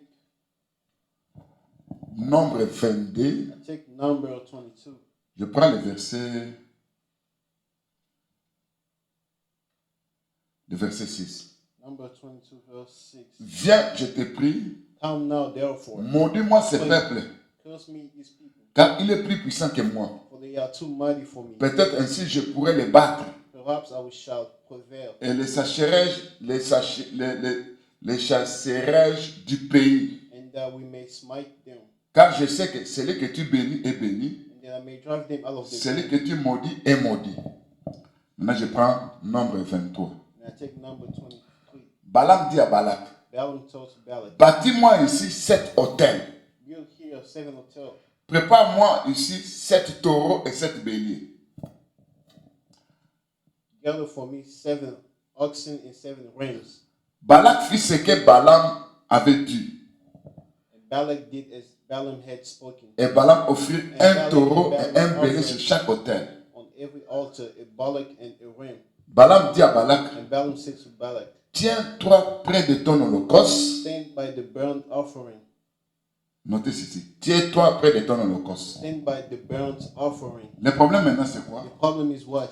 Nombre 22, number 22. je prends le verset 6. Number 22, verse 6. Viens, je te prie, Come now, therefore, maudis-moi ce peuple, curse me these people, car il est plus puissant que moi. for they are too mighty for me. Peut-être ainsi je pourrais les battre Perhaps I shall prevail, et les chasserai-je du pays. and that we may smite them, Car je sais que celui que tu bénis est béni, and that I may drive them out of the celui que tu maudis est maudit. Maintenant je prends Nombre 23. And I take number 23. Balaam dit à Balak, Balaam told Balak, bâtis-moi ici 7 hôtels. build here a 7 hotel. Prépare-moi ici 7 taureaux et 7 béliers. gather for me 7 oxen and 7 rams. Balak fit ce que Balaam avait dit. And Balak did as Balaam had spoken. Et Balaam offrit un taureau et un bélier sur chaque autel. On every altar, a bullock and a ram. Balaam dit à Balak, And Balaam said to Balak, tiens-toi près de ton holocauste. stand by the burnt offering. Notez ceci. Tiens-toi près de ton holocauste. Stand by the burnt offering. Le problème maintenant, c'est quoi? The problem is what?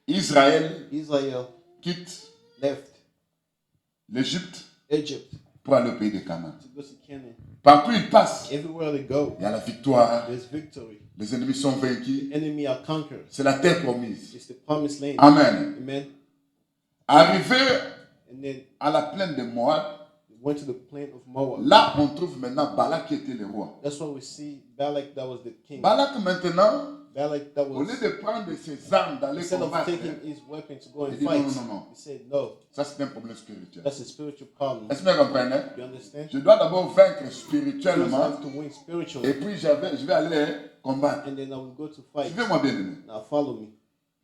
Israël Israel quitte left l'Égypte Egypt pour aller au pays de Canaan. to go to Canaan. Partout où il passe, Everywhere they go, il y a la victoire. there's victory. Les ennemis sont vaincus. Enemy are conquered. C'est la terre promise. It's the promised land. Amen. Amen. Arrivé And then à la plaine de Moab, we went to the plain of Moab. là on trouve maintenant Balak qui était le roi. That's why we see Balak that was the king. Balak maintenant, Balak that au lieu was, de prendre ses armes d'aller instead of combattre, taking his weapon to go il and dit non, fight, non, non, non. he said no. Ça c'est un problème spirituel. That's a spiritual problem. Est-ce que vous comprenez? You understand? Je dois d'abord vaincre First, I spirituellement have to win et spiritually, puis je vais aller combattre. and then I will go to fight. Suivez-moi bien aimé. Now follow me.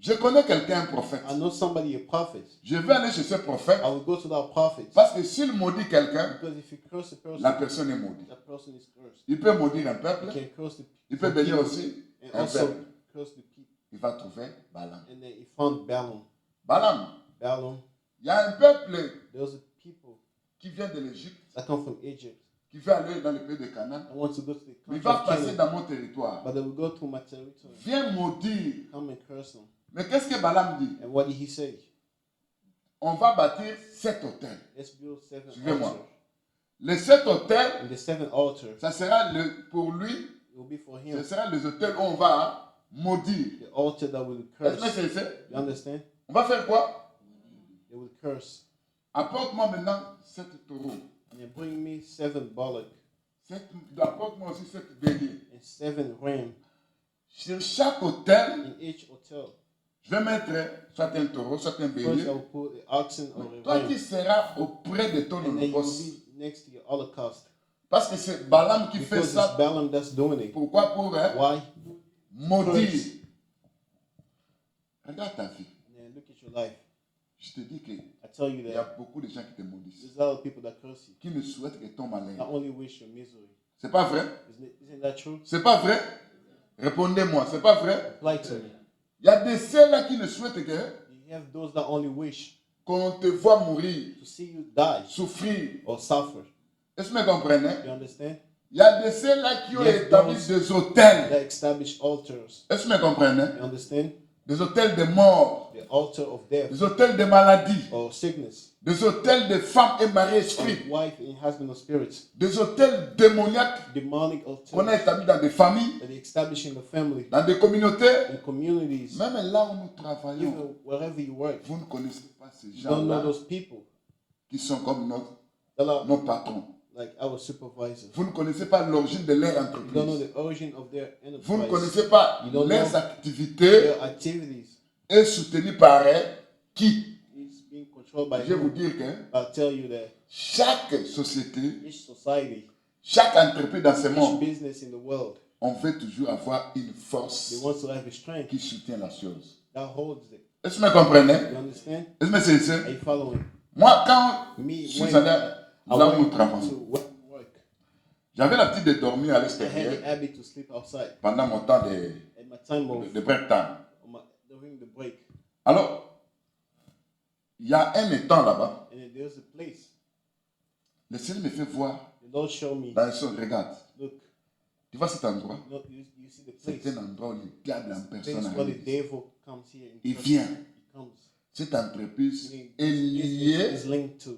Je connais quelqu'un, un prophète. I know somebody, a prophet. Je vais aller chez ce prophète I will go to that prophet, parce que s'il maudit quelqu'un, because if you curse a person, la personne est maudite. that person is cursed. Il peut maudire un peuple, You can curse the il peut bénir aussi and un also peuple. curse the people. Il va trouver Balaam. And then he found Balaam. Balaam, Balaam, il y a un peuple there was a people qui vient de l'Égypte, that come from Egypt. qui veut aller dans le pays de Canaan. I want to go to the Mais country il va of passer Canaan, dans mon territoire. but they will go to my territory. Viens maudire. Come and curse them. Mais qu'est-ce que Balaam dit? And what did he say? On va bâtir 7 hôtels. Let's build 7 Suivez-moi. altars. Les 7 hôtels, And the 7 altars, ça sera pour lui, it will be for ce him. sera les hôtels où on va maudire. The altar that will Est-ce curse. que c'est? You understand? On va faire quoi? They will curse. Apporte-moi maintenant 7 taureaux. And then bring me 7 bullock Apporte-moi aussi 7 béliers. and 7 ram Sur chaque hôtel, in each hotel. je vais mettre soit un taureau, soit un First, bélier. I will put an oxen or a Toi qui ram. seras auprès de ton And then you will holocauste. be next to your holocaust. Parce que c'est Balaam qui fait Because it's ça. Balaam that's doing it. Pourquoi? Pour Why? maudire. Curse. Regarde ta vie. And then look at your life. Je te dis qu'il I tell you y a that beaucoup de gens qui te maudissent. there's a lot of people that curse you. Qui ne souhaitent que ton malheur. Not only wish your misery. C'est pas vrai? Isn't that true? C'est pas vrai? Répondez-moi, c'est pas vrai? Reply to me. Il y a de ceux-là qui ne souhaitent que You have those that only wish qu'on te voit mourir, to see you die souffrir. or suffer. Est-ce que vous me comprenez? You understand? Il y a de ceux-là qui ont Yes, établi those- des hôtels. That establish altars. Est-ce que vous me comprenez? You understand? Des hôtels de mort, The altar of death des hôtels de maladie, or sickness. des hôtels de femmes et maris esprits, Wife and husband of spirits. des hôtels démoniaques Demonic qu'on a altars établis dans des familles, that they establish in the family, dans des communautés. in communities, Même là où nous travaillons, even wherever you work. vous ne connaissez pas ces You don't know gens-là those people qui sont comme that are nos patrons. like our supervisors. Vous ne connaissez pas l'origine de leur You don't know entreprise. the origin of their Vous ne enterprise, connaissez pas You don't leurs know activités their activities. et soutenues par qui. It's being controlled by Je vais vous who. dire que I'll tell you that chaque société, each society, chaque entreprise dans ce each monde, business in the world, on veut toujours avoir une they force want to have a strength qui soutient la chose. that holds it. Est-ce que vous me comprenez? You understand? Est-ce que c'est ça? Are you following? Moi, quand Me, je suis when allé I là où nous went travaillons, to work, j'avais l'habitude de dormir à I had l'extérieur the habit to sleep outside pendant mon temps de at my time of break time. during the break. Alors, il y a un étang là-bas. And then there's a place. Le Seigneur me fait voir The Lord showed me. dans le son. Regarde, Look, tu vois cet endroit? you see the C'est place. un endroit où le diable en Place personne where the arrive. devil comes here and Il curses. vient. He comes. Cette entreprise Meaning est liée is linked to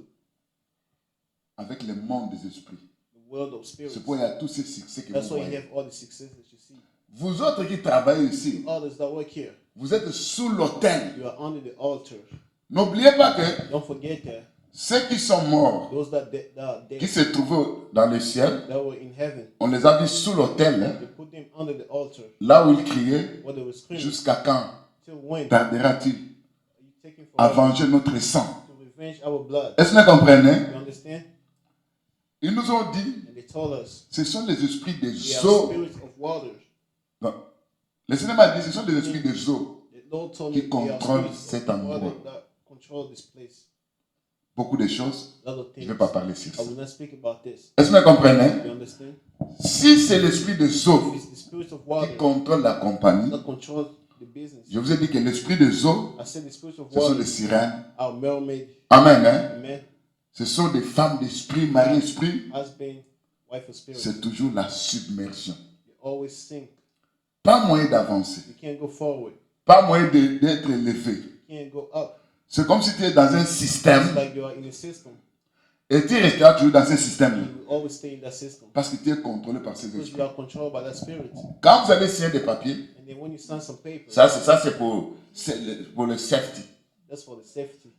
avec le monde des esprits. the world of spirits. C'est pourquoi il y a tous ces succès que That's vous why you voyez. have all the success that you see. Vous autres qui travaillez ici, Others that work here, vous êtes sous l'autel. you are under the altar. N'oubliez pas que Don't forget that ceux qui sont morts, those that are qui dead, se trouvaient dans le ciel, that were in heaven, on les a vus sous l'autel, hein, they put them under the altar là où ils criaient, where they were screaming. jusqu'à quand Till when are tardera-t-il you taking à forever venger notre sang? to revenge our blood? Est-ce que vous comprenez? You understand? Ils nous ont dit, And they told us ce sont les esprits des they are eaux. spirits of waters. Non. Le Seigneur m'a dit, ce sont des esprits des eaux. The Lord told qui me there are contrôle spirits cet of water endroit. that control this place. Beaucoup de choses, A lot of je ne things. vais pas parler sur I ça. will not speak about this. Est-ce que vous comprenez? You understand? Si c'est l'esprit des eaux If it's the spirit of qui water contrôle la compagnie, that control the business, je vous ai dit que l'esprit des eaux, I said the spirit of ce sont water des sirènes. are mermaid, Amen. Hein? amen, Ce sont des femmes d'esprit, mari-esprit. husband, wife of spirit. C'est toujours la submersion. You always sink. Pas moyen d'avancer. You can't go forward. Pas moyen d'être élevé. You can't go up. C'est comme si tu es dans un système It's like you are in a system. et tu resteras toujours dans ce système-là. You will always stay in that system. Parce que tu es contrôlé par ces Because esprits. you are controlled by that spirit. Quand vous allez signer des papiers, And then when you sign some paper, ça c'est pour le safety. that's for the safety.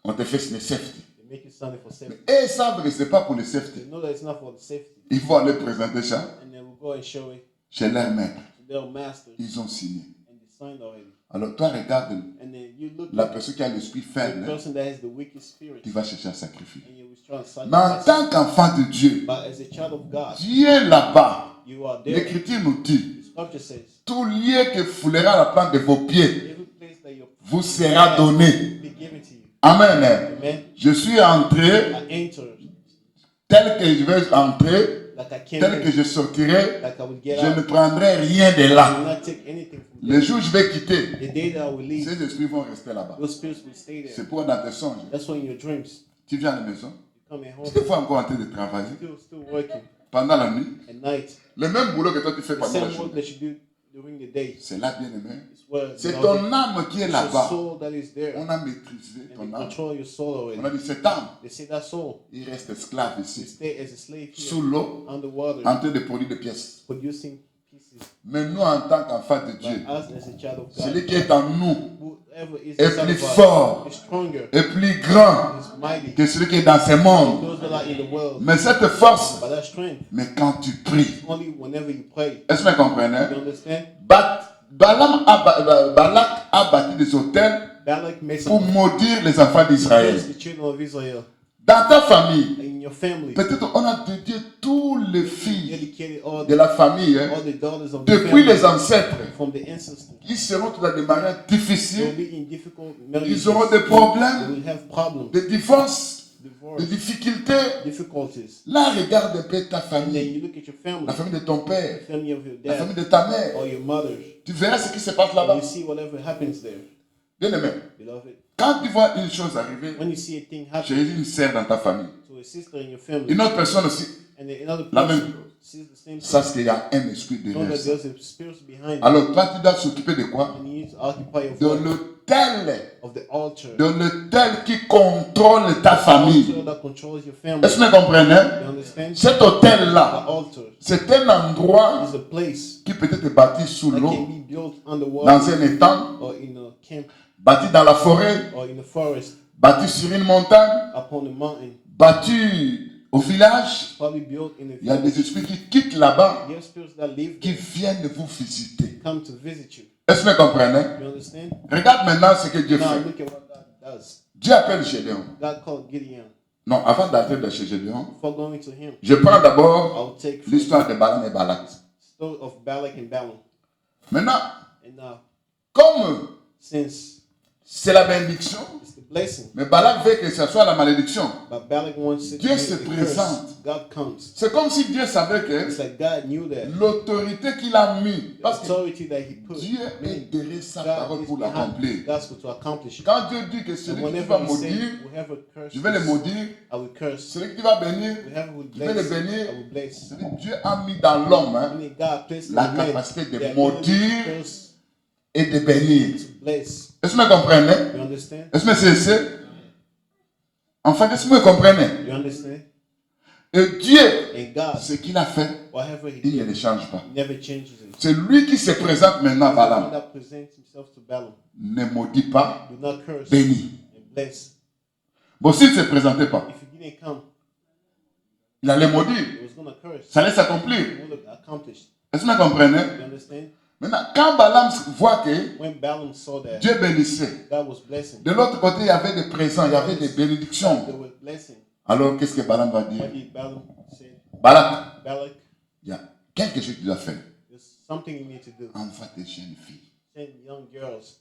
On te fait signer safety. They make you sign it for safety. Et ils savent que ce n'est pas pour le safety. They know that it's not for the safety. Il faut aller présenter ça And then we'll go and show it chez leur maître. to their masters. Ils ont signé. And they signed already. Alors toi, regarde And then you look la at personne qui a l'esprit the faible, person that has the wicked spirit. tu vas chercher à sacrifier. And you will try to Mais en sacrifice. tant qu'enfant de Dieu, But as a child of God, Dieu est là-bas. you are there. L'Écriture nous dit, The scripture says, tout lieu que foulera la plante de vos pieds every place that your vous sera donné. will be given to you. Amen. Amen. Je suis entré I entered tel que je vais entrer, like I came tel que in, je sortirai. like I will get Je out. ne prendrai rien de I will là. not take anything from Le there. jour où je vais quitter, The day that I will leave, ces esprits vont rester là-bas. those spirits will stay there. C'est pour dans tes songes. That's why in your dreams, Tu viens à la maison, you come at home, tu te vois encore en train de travailler still working pendant la nuit. at night. Le même boulot que toi tu fais The pendant la same work journée. that you do during the day. C'est là, bien aimé. It's where C'est love ton is. âme qui est It's your là-bas. soul that is there. On a maîtrisé And ton they âme. control your soul On a already. dit, cette âme, They say that soul, il reste esclave you ici, stay as a slave sous here, l'eau, underwater, en train de produire des pièces. producing pieces. Mais nous, en tant qu'enfants de But Dieu, us as a child of celui God, qui est en nous whoever is est inside plus of us fort, is stronger, est plus grand is mighty. que celui qui est dans ce monde. Those that are in the world. Mais cette force, But that strength, mais quand tu pries, only whenever you pray. est-ce que vous comprenez? You understand? Balak a bâti des hôtels Balak made pour some maudire les enfants d'Israël. against the children of Israel. Dans ta famille, In your family, peut-être on a dédié tous les filles dedicated all de la famille, hein, all the daughters of the depuis les family ancêtres. from the ancestors. Ils seront dans des mariages They will difficiles, be in difficult marriages. ils auront des They problèmes, will have problems, des divorces, divorce, des difficultés. difficulties. Là, regarde un peu ta And then famille, you look at your family, la famille de ton père, the family of your la famille dad de ta mère. or your mothers. Tu verras ce qui se passe And là-bas. you see whatever happens there, Bien aimé, beloved. quand tu vois une chose arriver, When you see a thing j'ai happen une sœur dans ta famille, to a sister in your family, une autre personne aussi, and then another la même person chose. sees the same thing, Sache qu'il y a un esprit know derrière that ça. there's a spirit behind it. Alors toi, tu dois s'occuper de quoi? And you need to occupy your De voice l'autel. of the altar. De l'autel qui contrôle ta famille. Altar that controls your family. Est-ce que vous comprenez? You understand? Cet The hôtel-là, altar c'est un endroit is a place qui peut être bâti sous that can l'eau, be built dans underwater un étang, or in a camp bâti dans la forêt, or in a forest bâti sur une montagne, upon a mountain. bâti au village. Probably built in a Il y a village. des esprits qui quittent là-bas, There are spirits that live qui there, viennent vous visiter. come to visit you. Est-ce que vous comprenez? You understand? Regarde maintenant ce que Dieu Now fait. look at what God does. Dieu appelle Gédéon. God called Gideon. Non, avant d'entrer dans chez Gédéon, Before going to him, je prends I d'abord will take first l'histoire de Balaam et Balak. the story of Balak and Balaam. Maintenant, And now, comme since c'est la bénédiction, it's the blessing, mais Balak veut que ce soit la malédiction. but Balak wants it to Dieu be se a curse, présente. God comes. C'est comme si Dieu savait It's que like God knew that. l'autorité qu'il a mis, The parce que authority that he put, Dieu est meaning derrière sa God parole is pour behind l'accomplir. the gospel to accomplish it. Quand Dieu dit que And celui qui whenever va he maudire, says, whoever curses, je vais le maudire. I will curse. Celui qui va bénir, Whoever will je vais le bless, bénir. I will bless. C'est-à-dire que Dieu a mis dans l'homme, hein, Meaning God placed in la the man capacité de the ability maudire to curse, et de bénir. to bless. Est-ce que vous comprenez? You understand? Est-ce que c'est? Enfin, est-ce que vous comprenez? You understand? Et Dieu, And God, ce qu'il a fait, whatever he il ne did, le change pas. he never changes it. C'est lui qui se présente maintenant à He's the one Balaam. that presents himself to Balaam. Ne maudit pas, Do not curse bénis. and bless. Bon, s'il ne se présentait pas, If he didn't come, il allait maudire. he was going to curse. Ça allait s'accomplir. It would have accomplished. Est-ce que vous comprenez? You understand? Maintenant, quand Balaam voit que When Balaam saw that Dieu bénissait, God was blessing, de l'autre côté, il y avait des présents, il y avait des there bénédictions. were blessing. Alors, qu'est-ce que Balaam va dire? What did Balaam say? Balak, Balak, il y a quelque chose que tu dois faire. there's something you need to do. Envoie tes jeunes filles. Send young girls.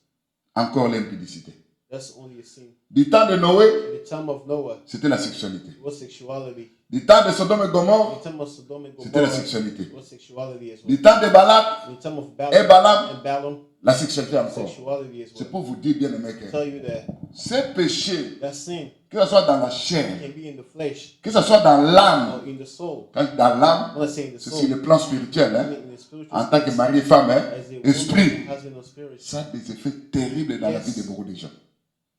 encore l'impudicité. That's only a sin. Du temps de Noé, In the time of Noah, c'était la sexualité. it was sexuality. Du temps de Sodome et In Gomorre, the time of Sodom and c'était la Gomorrah, sexualité. it was sexuality as well. Du temps de Balak In the time of et Balaam, and Balaam, la sexualité encore. sexuality as C'est well. pour vous dire, bien aimé, que Tell you that ces péchés, that sin que ce soit dans la chair, can be in the flesh que ce soit dans l'âme, or in the soul. quand dans l'âme, I'm not saying the c'est soul. sur le plan spirituel, hein, In the spiritual en tant que sense, mari et femme, hein, as a woman, esprit, husband or spirit, ça a des effets terribles dans la Yes. vie de beaucoup de gens.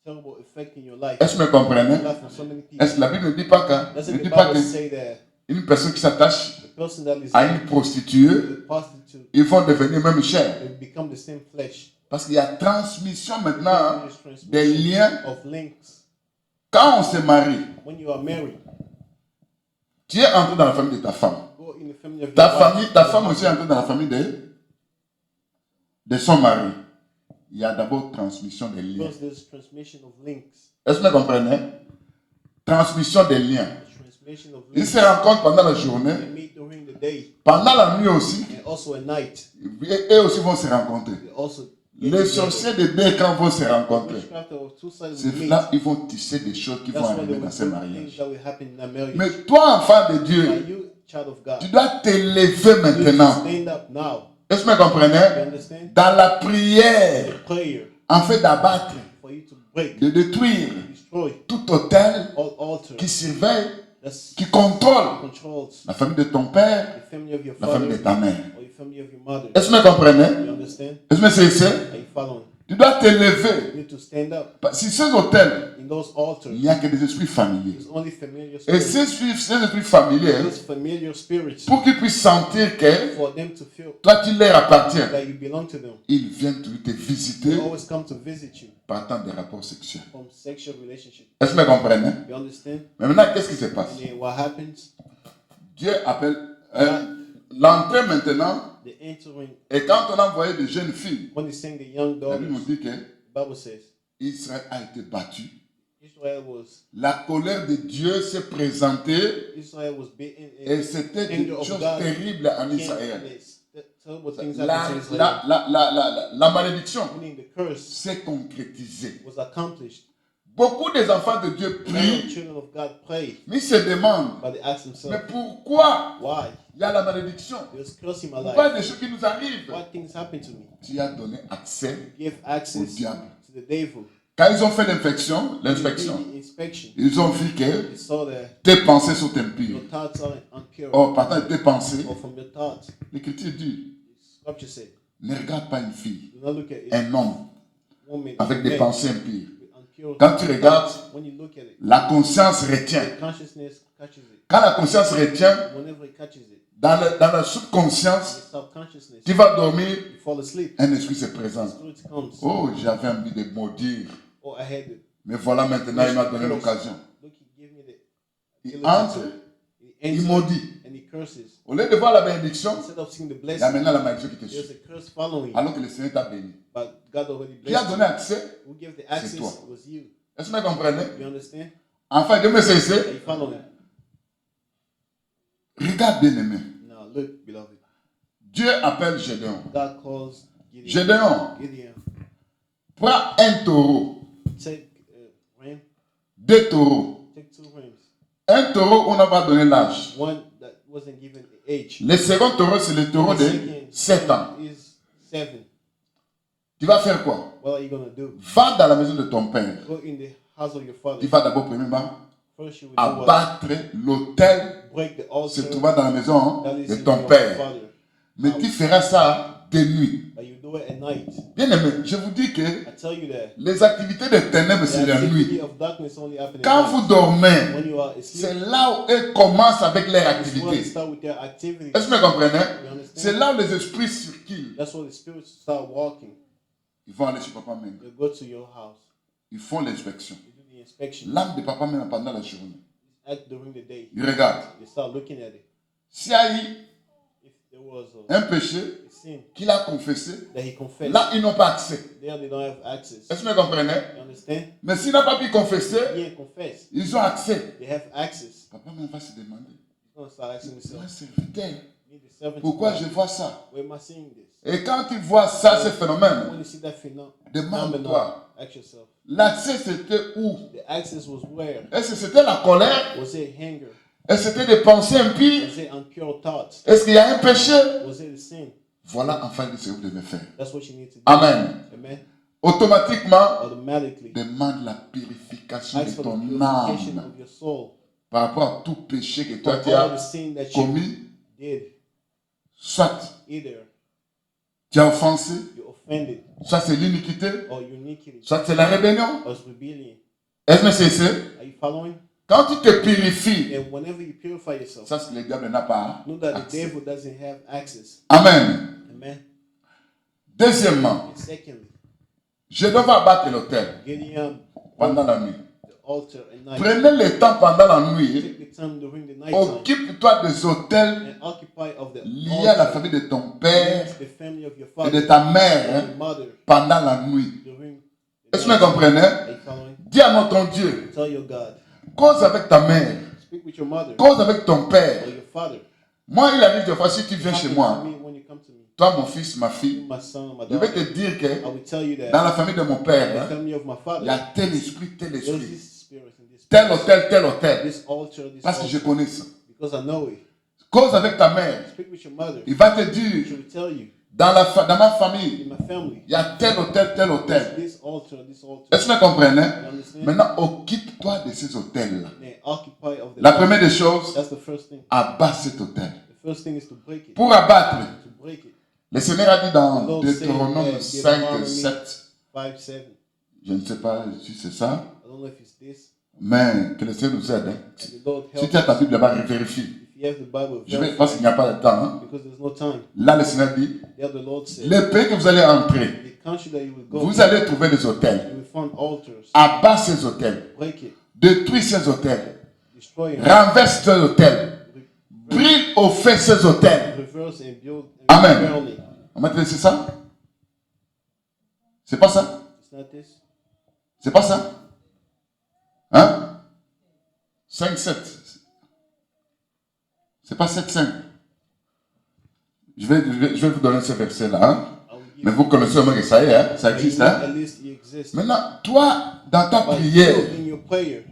terrible effect in your life. Est-ce que vous me comprenez? Life for so many people. Est-ce que la Bible ne dit pas Doesn't ne the dit pas Bible que say that une personne qui s'attache the person that is à une prostituée, a prostitute ils vont devenir même chers. will become the same flesh? Parce qu'il y a transmission maintenant There's des transmission liens. of links. Quand on se marie, When you are married, tu es entré dans la famille de ta femme. go in the family of Ta your famille, wife. ta femme aussi est entrée dans la famille de son mari. Il y a d'abord transmission des liens. Because there's transmission of links. Est-ce que vous comprenez? Transmission des liens. Transmission of Ils links. se rencontrent pendant la journée, They meet during the day pendant la nuit aussi. and also at night. Et eux aussi vont se rencontrer. They also Les get together. sorciers de deux camps vont se rencontrer. Witchcraft of two sides C'est will meet. là ils vont tisser des choses qui vont That's why arriver they dans will ces do mariages. things that will happen in a marriage. Mais toi, enfant de Dieu, But you, child of God, tu dois t'élever you need to maintenant. stand up now. Est-ce que vous You comprenez? understand? Dans la prière, The prayer en fait d'abattre, for you to break, de détruire destroy tout hôtel all altars qui surveille, that qui contrôle controls la famille de ton père, the family of your la famille de father ta mère. or your family of your mother. Est-ce que vous comprenez? You understand? Est-ce que c'est? Are you following? Tu dois t'élever. You need to stand up. Si ces hôtels, In those altars, il n'y a que des esprits familiers. there's only familiar Et spirits. ces esprits familiers, Those familiar spirits, pour qu'ils puissent sentir que for them to feel toi tu leur appartiens, that you belong to them, ils viennent toujours te visiter they always come to visit you partant des rapports sexuels. from sexual relationship. Est-ce que vous comprenez? You understand? Mais maintenant, qu'est-ce qui se passe? And then what happens? Dieu appelle l'entrée maintenant. The entering, Et quand on a envoyé des jeunes filles, when they sing the young la Bible nous daughters, dit que the Bible says Israël a été battu. Israel was La colère de Dieu s'est présentée beaten et c'était des anger of choses God terribles en came Israël. and terrible things La, happened to Israel. la malédiction Meaning the curse s'est concrétisée. was accomplished. Beaucoup des enfants de Dieu Many prient, children of God pray, mais ils se demandent, but they ask mais themselves, pourquoi why? il y a la malédiction? There's curse in my Pourquoi il y life. a des choses qui nous arrivent? Why things happen to me? Tu as donné accès. Give access Au diable. to the devil. Quand ils ont fait l'inspection, They did the inspection. ils ont vu que They saw that tes pensées sont impures. your thoughts are impure. Or, partant de tes pensées, Or from your thoughts. l'Écriture dit, Scripture said, ne regarde pas une fille, do not look at it. un homme Woman avec des man pensées impures. with impure Quand tu regardes, when you look at it, la conscience retient. the consciousness catches it. Quand la conscience retient, Whenever it catches it, dans la subconscience, the subconsciousness, tu vas dormir, you fall asleep. un esprit se The présente. spirit comes. Oh, j'avais envie de maudire. Oh, I had it. Mais voilà maintenant, il m'a donné l'occasion. Look, he gave me the Il ability entre, to- He il enters maudit. and he curses. Au lieu de voir la bénédiction, Instead of seeing the il y a blessing, maintenant la malédiction qui te there's suit. a curse following. Alors que le Seigneur t'a béni. But God already Qui a blessed donné accès? you. Who gave the access toi. was you. Est-ce que vous comprenez? You understand? Enfin, Dieu me Are cesse. you following? Regarde bien aimé. Now look, beloved. Dieu appelle Gédéon. God calls Gideon. Gédéon, Gideon. prends un taureau, Take ram. 2 taureaux. Take 2 rams. Un taureau, on n'a pas donné l'âge. One that wasn't given the age. Le second taureau, c'est le taureau The de second 7 ans. is 7. Tu vas faire quoi? What are you gonna do? Va dans la maison de ton père. Go in the house of your father. Tu vas d'abord, premièrement, First you will do what? abattre l'autel Break the se altar trouvant dans la maison that is de in ton your père. father. Mais tu feras ça de nuit. But you do it at night. Bien aimé, je vous dis que I tell you that. les activités des ténèbres, The c'est la activity nuit. of darkness only happen at Quand night. vous dormez, When you are c'est asleep, là où elles commencent avec leur that's where they activité. start with their activity. Est-ce que vous comprenez? You understand? C'est là où les esprits circulent. That's where the spirits start walking. Ils vont aller chez Papa Menga. They go to your house. Ils font l'inspection. They do the inspection. L'âme de Papa Menga pendant la journée. Act during the day. Ils regardent. They start looking at it. S'il y a eu If there was un péché a sin qu'il a confessé, that he confessed, là, ils n'ont pas accès. there they don't have access. Est-ce que vous comprenez? You understand? Mais s'il n'a pas pu confesser, He ain't confessed. ils ont accès. They have access. Papa Menga va se demander. He's gonna start asking Un himself, serviteur You need the servant to Pourquoi know. je vois ça? Where am I seeing this? Et quand tu vois ça, ce phénomène, When you see that phenomenon, demande-toi, ask yourself, l'accès c'était où? the access was where? Est-ce que c'était la colère? Was it anger? Est-ce que c'était des pensées impies? Was it unpure thoughts? Est-ce qu'il y a un péché? Was it a sin? Voilà enfin ce que vous devez faire. That's what you need to do. Amen. Amen. Automatiquement, Automatically, demande la purification ask de for the ton purification âme of your soul. par rapport à tout péché que toi For tu all the as sin that you commis. did, Soit either tu as offensé, you offended, soit c'est l'iniquité, or you iniquity, soit c'est la rébellion. or it's rebellion. Est-ce que c'est ça? Are you following? Quand tu te purifies, And whenever you purify yourself, ça c'est le diable n'a pas know that the accès. devil doesn't have access. Amen. Amen. Deuxièmement, And secondly, je dois abattre l'autel Gideon, pendant la nuit. the altar at night. Prenez le temps pendant la nuit, Take the time during the night time occupe-toi des autels and occupy of the liés à la altar famille de ton père against the family of your et de father ta and mère your mother pendant la nuit. during the Est-ce que vous me night. comprenez? Are you following? Dis à notre Dieu, Tell your God. cause avec ta mère, Speak with your mother cause avec ton père. or your father. Moi, il a dit des fois, si tu viens chez Happen moi, to me when you come to me. toi, mon fils, ma fille, My son, my je vais daughter. te dire I que will tell you that dans la famille de mon in père, the hein, family of my il y a father, tel esprit, tel there's esprit, this spirit and this tel place, hôtel, tel hôtel. this altar, this Parce que je altar, connais ça. because I know it. Cause avec ta mère, Speak with your mother. il va te She dire, will tell you, dans ma famille, in my family, il y a tel hôtel, tel hôtel. this altar, this altar. Est-ce que vous comprenez? You understand? Maintenant, occupe-toi de ces hôtels-là. They occupy of the La première des choses, That's the first thing. abat cet hôtel. The first thing is to break it. Pour abattre, To break it. le Seigneur a dit dans Lord said, Deutéronome 5, 7, 5:7. je ne sais pas si c'est ça, I don't know if it's this. mais que le Seigneur nous aide. Hein. And the Lord Si help tu as ta us. Bible là-bas, vérifie. If you have the Bible, Je vais, parce qu'il n'y a pas de temps. Hein. because there's no time. Là, le Seigneur dit, There the Lord said, le pays que vous allez entrer, the country that you will go vous to, allez trouver des hôtels. you will find altars. Abat ces hôtels. Break it. Détruis ces hôtels. Destroy it. Renverse ces hôtels. Brille au feu ces hôtels. Reverse and build. Amen. Burn it. On m'a dit, c'est ça? C'est pas ça? It's not this. C'est pas ça? Hein? 5, 7. C'est pas 7, 5. Je vais vous donner ce verset-là. Hein? I will give Mais vous connaissez au moins que ça y est, hein? Ça existe. you. Hein? At least it exists. Maintenant, toi, dans ta But prière, in your prayer,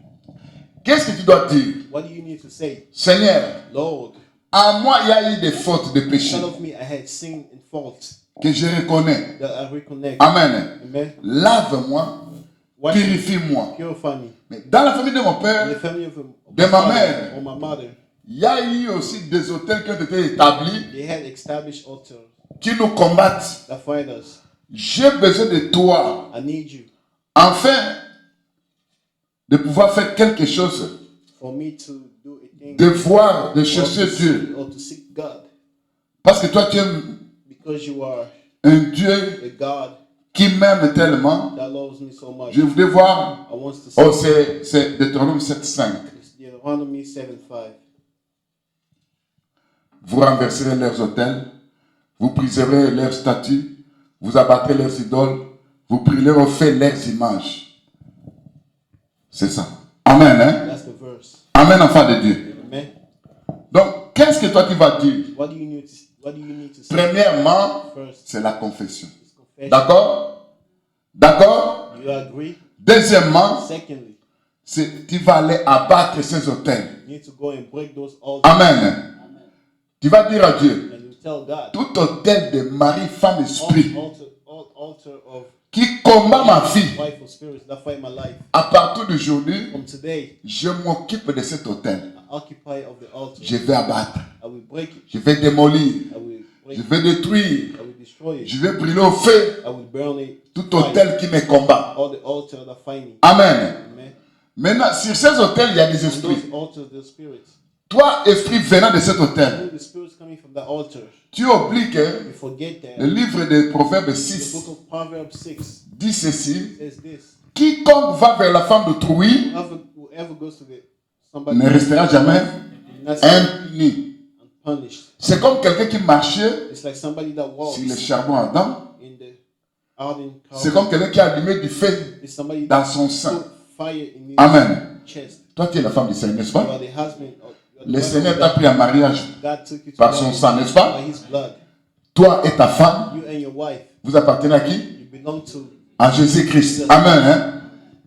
qu'est-ce que tu dois dire? what do you need to say? Seigneur, Lord, à moi, il y a eu des fautes, des péchés none of me I had sin and fault que je reconnais. that I reconnect. Amen. Amen. Lave-moi, Wash me, purifie-moi. purify me. Mais dans la famille de mon In père, the family of de my ma father mère. or my mother, il y a eu aussi des hôtels qui ont été établis, they had established altars qui nous combattent. that fight us. J'ai besoin de toi, I need you afin de pouvoir faire quelque chose, for me to do a thing de voir, de or chercher to Dieu. seek, or to seek God, Parce que toi, tu es because you are un Dieu a God qui m'aime tellement. that loves me so much. Je voulais voir, I want to see oh, c'est Deutéronome 7.5. it's Deuteronomy 7:5. Vous renverserez leurs autels, vous briserez leurs statues, vous abattrez leurs idoles, vous brûlerez au feu leurs images. C'est ça. Amen, hein? That's the verse. Amen, enfant de Dieu. Amen. Donc, qu'est-ce que toi tu vas dire? What do you need to say? Premièrement, First, c'est la confession. is confession. D'accord? D'accord? You agree? Deuxièmement, Secondly, c'est tu vas aller abattre ces autels. you need to go and break those altars. Amen. Tu vas dire à Dieu, And you tell God, tout autel de mari, femme, esprit altar of qui combat ma vie, wife or spirits that fight my life. à partir d'aujourd'hui, From today, je m'occupe de cet autel. I occupy of the altar. Je vais abattre, I will break it. je vais démolir, I will break je it. vais détruire, I will destroy je it. vais brûler au feu I will burn it. tout autel qui me combat. All the altars that fight me. Amen. Amen. Maintenant, sur ces autels, il y a des And esprits. those altars, the spirits. Toi, esprit venant de cet autel, All the spirits coming from the altar. tu oublies que You forget that. le livre de Proverbes The 6 book of Proverbs 6 dit ceci: says this. quiconque va vers la femme d'autrui Whoever goes to somebody ne restera jamais not impuni. unpunished. C'est comme quelqu'un qui marchait It's like somebody that walks sur le charbon ardent. in the ardent C'est comme quelqu'un qui a allumé du feu It's somebody dans that son sein. put fire in his Amen. chest. Toi, tu es la femme du Seigneur, n'est-ce You pas? are the husband. Le Seigneur t'a pris en mariage God took you to par son marriage sang, n'est-ce pas? by His blood. Toi et ta femme, You and your wife, vous appartenez à qui? you belong to. À Jésus-Christ. Amen. Hein?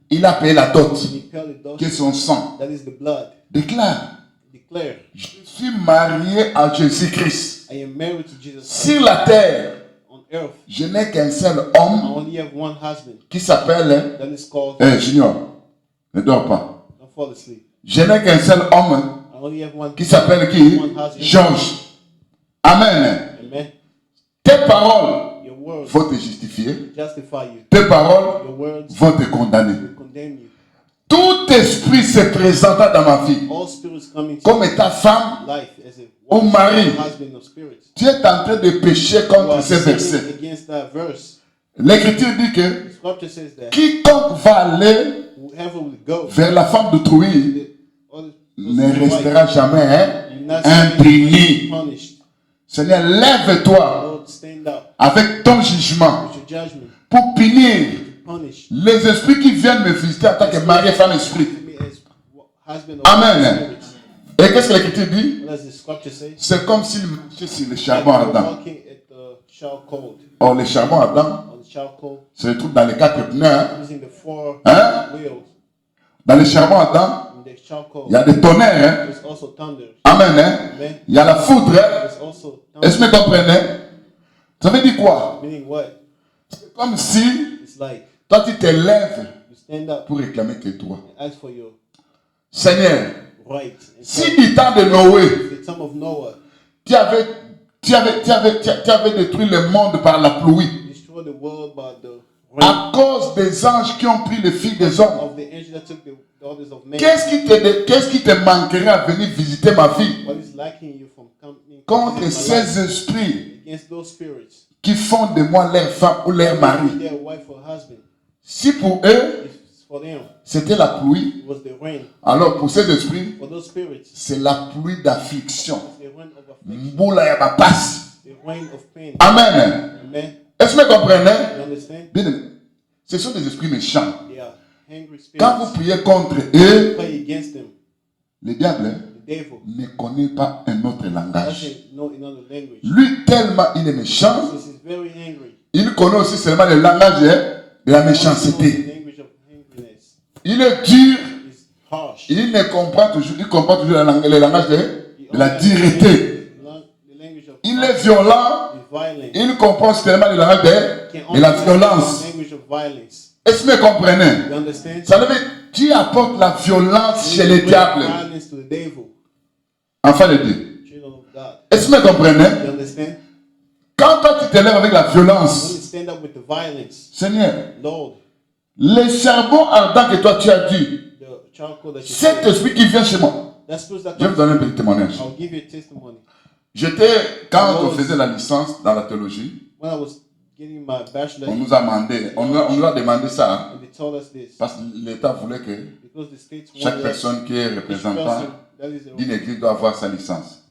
Il a payé la dot, He paid the qui est son sang. That is the blood. Déclare, Declare, je suis marié à Jésus-Christ. I am married to Jesus Christ. Sur la terre, On earth, je n'ai qu'un seul I homme only have one husband. qui s'appelle... That is called. Junior, ne dors pas. Don't fall asleep. Je n'ai qu'un seul homme I only have one. qui s'appelle qui? One husband. Georges. Amen. Amen. Tes paroles Your words vont te justifier. justify you. Tes paroles Your words vont te condamner. will condemn you. Tout esprit se présenta dans ma vie All spirits coming to comme étant femme life as a au mari. husband of spirits. Tu es en train de pécher You contre are ces sinning versets. against that verse. L'Écriture dit que The scripture says that quiconque va aller whoever will go, vers la femme d'autrui all ne restera jamais will not impuni. be punished. Seigneur, lève-toi Lord, stand up avec ton jugement with your judgment. pour punir Punish les esprits qui viennent me visiter en tant que mari et femme esprit. me as husband of Amen. spirits. Et qu'est-ce que l'Écriture dit? What does the scripture say? C'est comme s'il marchait sur le Like charbon you're ardent. walking at the charcoal, Or, le charbon ardent on the charcoal, se retrouve dans les quatre pneus. Hein? using the four Hein? wheels. Dans le charbon ardent, In the charcoal, il y a des tonnerres. Hein? there's also thunder. Amen. Hein? Amen. Il y a la foudre. Hein? There's also thunder. Est-ce que vous comprenez? Ça veut dire quoi? Meaning what? C'est comme si It's like toi tu te lèves you stand up pour réclamer tes droits. and ask for your Seigneur, right. And si so, du temps de Noé, the time of Noah, tu avais détruit le monde par la pluie, destroy the world by the rain à cause des anges qui ont pris les filles des hommes, of the angel that took the daughters of men. qu'est-ce qui te manquerait à venir visiter ma vie What is lacking you from coming contre to my ces life esprits against those spirits? qui font de moi leur femme ou leur mari? Their wife or husband. Si pour eux, It's for them. c'était la pluie, It was the rain. alors pour ces esprits, For those spirits, c'est la pluie d'affliction. it's the rain of affliction, Mboula ya bapasi. the rain of pain. Amen. Amen. Est-ce que vous comprenez? You understand? Bien aimé, ce sont des esprits méchants. They are angry Quand vous spirits. priez contre eux, Pray against them. le diable hein, The devil ne connaît pas un autre langage. doesn't know another language. Lui, tellement il est méchant, This is very angry. il connaît aussi seulement le langage hein, de la He also knows méchanceté. the language of angriness. Il est dur, It's harsh. il comprend toujours le langage de la dureté. The language of Il est violent, is violent. il comprend seulement le langage de la violence. The language of violence. Est-ce que vous comprenez? You understand? Ça veut dire tu apportes la violence chez les You bring diables. violence to the devil. Enfin de Dieu. Children of God. Est-ce que vous comprenez? You understand? Quand toi tu te lèves avec la When violence, you stand up with the violence, Seigneur, Lord, le charbon ardent que toi tu as dit, the charcoal that you cet said, esprit qui vient chez moi, that spirit that je vais vous comes, donner un petit témoignage. I'll give you a testimony. Quand on faisait la licence dans la théologie, When I was getting my bachelor, on nous a demandé, on nous a demandé ça, hein, and they told us this, parce que l'État voulait que because the states chaque wanted personne qui est each représentant person that is d'une église doit avoir sa licence.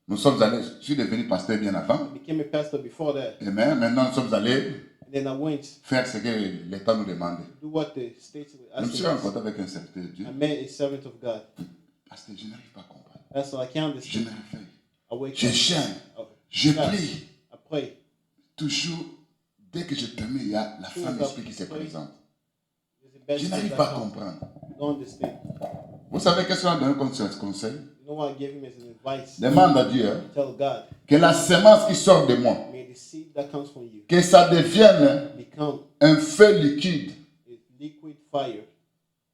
Nous sommes allés, je suis devenu pasteur bien avant, I became a pastor before that, et maintenant nous sommes allés and then I went faire ce que l'État nous demandait. to do what the states were Je me suis asking us. rencontré avec un certain Dieu, I met a servant of God. parce que je n'arrive pas à comprendre. That's all I can Je understand. me réveille, I wake je up, chaîne, I je fast, prie. I pray. Toujours, dès que je termine, il y a la femme esprit qui se présente. There's a bad Je spirit n'arrive that pas à comes. comprendre. You don't understand. Vous savez qu'est-ce qu'on a donné comme conseil? You know what I gave him as an advice? Demande à Dieu hein, Tell God, que la semence qui sort de moi, may the seed that comes from you que ça devienne become un feu liquide. a liquid fire.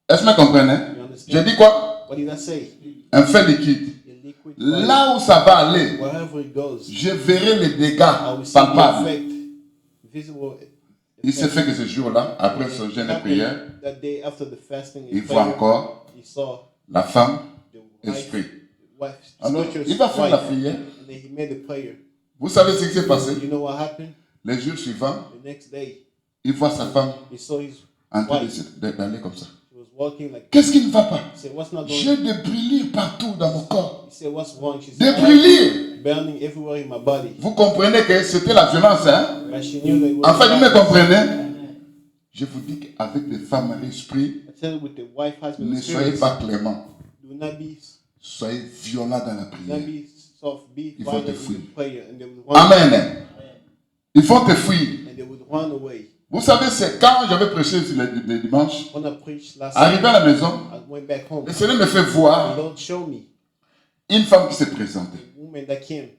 Est-ce que vous comprenez? You understand? Je dis quoi? What did I say? Un feu liquide. A liquid fire. Là où ça va aller, Wherever it goes, je verrai les I dégâts will see the palpables. effect, visible. Il s'est fait que ce jour-là, après ce jeûne et prière, That day after the fasting and il voit prayer, encore he saw la femme, the wife, esprit. wife, Alors, spiritual il va faire la wife, prière. and then he made the prayer. Vous savez ce qui s'est passé? You know what happened? Les jours suivants, The next day, il voit sa femme he saw his en train wife. d'aller comme ça. He was walking like. Qu'est-ce qui ne va pas? He said, "What's not J'ai going?" des brûlures partout dans mon corps. He said, "What's wrong?" She Des said, "I brûlures. have burning everywhere in my body." Vous comprenez que c'était la violence, hein? But she knew that it was. Enfin, vous me violence. comprenez? Je vous dis qu'avec les femmes et l'esprit, I tell you, with the wife, husband, ne and soyez spirits, pas clément. do not be Soyez violents dans la Don't prière. be soft, be Ils vont te violent in fuir. the prayer, and they would run, Amen. Ils vont te fuir. and they would run away. Vous savez, c'est quand j'avais prêché le dimanche, When I preached last arrivé à night, la maison, I went back home. le Seigneur me fait The voir Lord showed me une femme qui se présentait. a woman that came.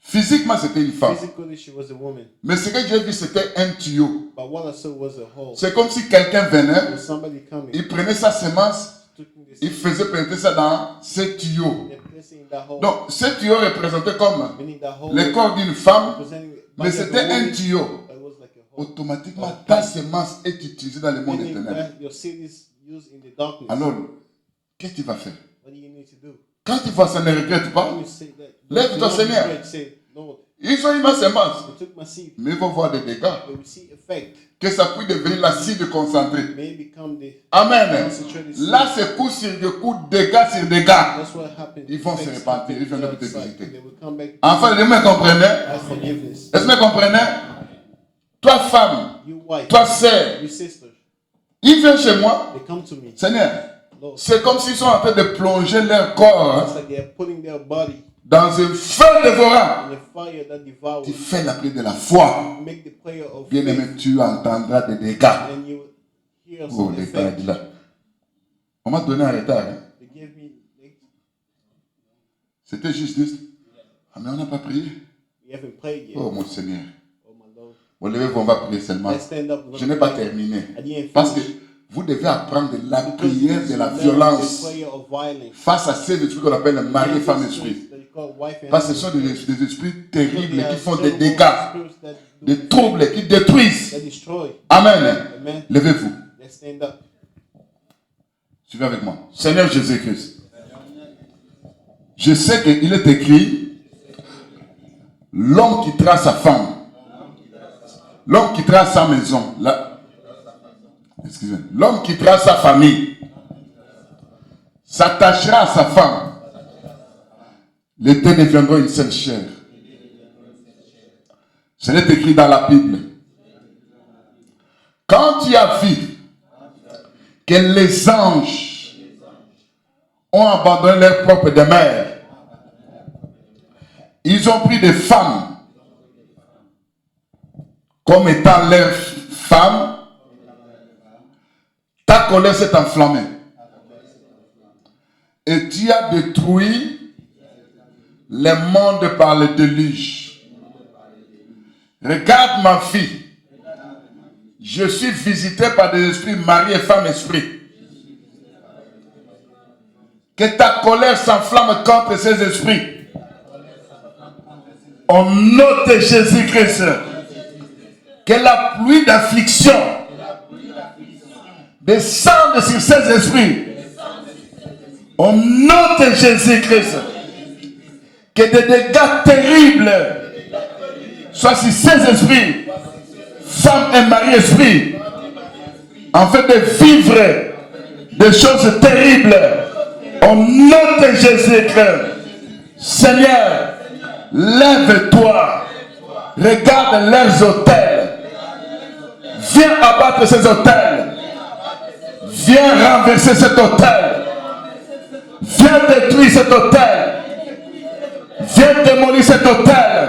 Physiquement, c'était une femme. Physically, she was a woman, Mais ce que j'ai vu, c'était un tuyau. but what I saw was a hole. C'est comme si quelqu'un venait, There was somebody coming. il prenait sa semence, Took me this il faisait pénétrer ça dans ce tuyau. they're placing in that hole. Donc, ce tuyau représentait comme Meaning that hole le corps d'une femme, representing the mais body of c'était a un woman, tuyau. but it was like a hole. Automatiquement, ta semence est utilisée dans le monde Meaning éternel. that your seed is used in the darkness. Alors, qu'est-ce que tu vas faire? What do you need to do? Quand tu vois ça, ne regrette pas. When you say that, Lève ton don't Seigneur. regret, say, Lord, Ils ont eu ma semence, they took my seed. mais ils vont voir des dégâts. They will see effect. Que ça puisse devenir l'acide concentré. May become the Amen. concentrated seed. Là, c'est coup sur des coups, dégâts sur dégâts. That's what happened. Ils vont se Effects repentir, ils vont happen te outside. visiter. They will come back Enfin, vous me comprenez? as forgiveness. Est-ce que vous me comprenez? Toi, femme, You wife, toi, sœur, you sister, ils viennent chez moi. they come to me. Seigneur, Lord, c'est comme s'ils sont en train de plonger leur corps it's like they are putting their body dans un feu dévorant. in a fire that devours. Tu fais la prière de la foi. Make the prayer of Bien-aimé, faith, tu entendras des dégâts. and you hear Oh, some les effect. là. On m'a donné un retard. Hein. They gave me. C'était juste. Ah, mais on n'a pas prié. We haven't prayed yet. Oh, mon Seigneur. Oh my Lord. Bon, levez-vous, on va prier seulement. Let's stand up. Je n'ai pas terminé. I didn't Parce que finish. vous devez apprendre la Because prière de la learn the violence prayer of violence. face à ces esprits qu'on appelle mari, femme, esprit. That you call wife and Parce que ce husband. sont des esprits terribles They are qui font des terrible dégâts, spirits that do des troubles, qui détruisent. that destroy. Amen. Amen. Levez-vous. Let's stand up. Suivez avec moi. Seigneur Jésus-Christ. Je sais qu'il est écrit l'homme quittera sa femme. L'homme quittera sa maison. Excusez-moi. L'homme quittera sa famille. S'attachera à sa femme. Les deux deviendront une seule chair. C'est écrit dans la Bible. Quand tu as vu que les anges ont abandonné leur propre demeure, ils ont pris des femmes comme étant leurs femmes, ta colère s'est enflammée. Et tu as détruit les mondes par le déluge. Regarde ma fille. Je suis visité par des esprits mari et femme esprit. Que ta colère s'enflamme contre ces esprits. Au nom de Jésus-Christ. Que la pluie d'affliction descende sur ces esprits. Au nom de Jésus-Christ. Que des dégâts terribles soient sur ces esprits. Femme et mari-esprit, en fait de vivre des choses terribles au nom de Jésus-Christ. Seigneur, lève-toi, regarde leurs autels, viens abattre ces autels, viens renverser cet autel, viens détruire cet autel, viens démolir cet autel.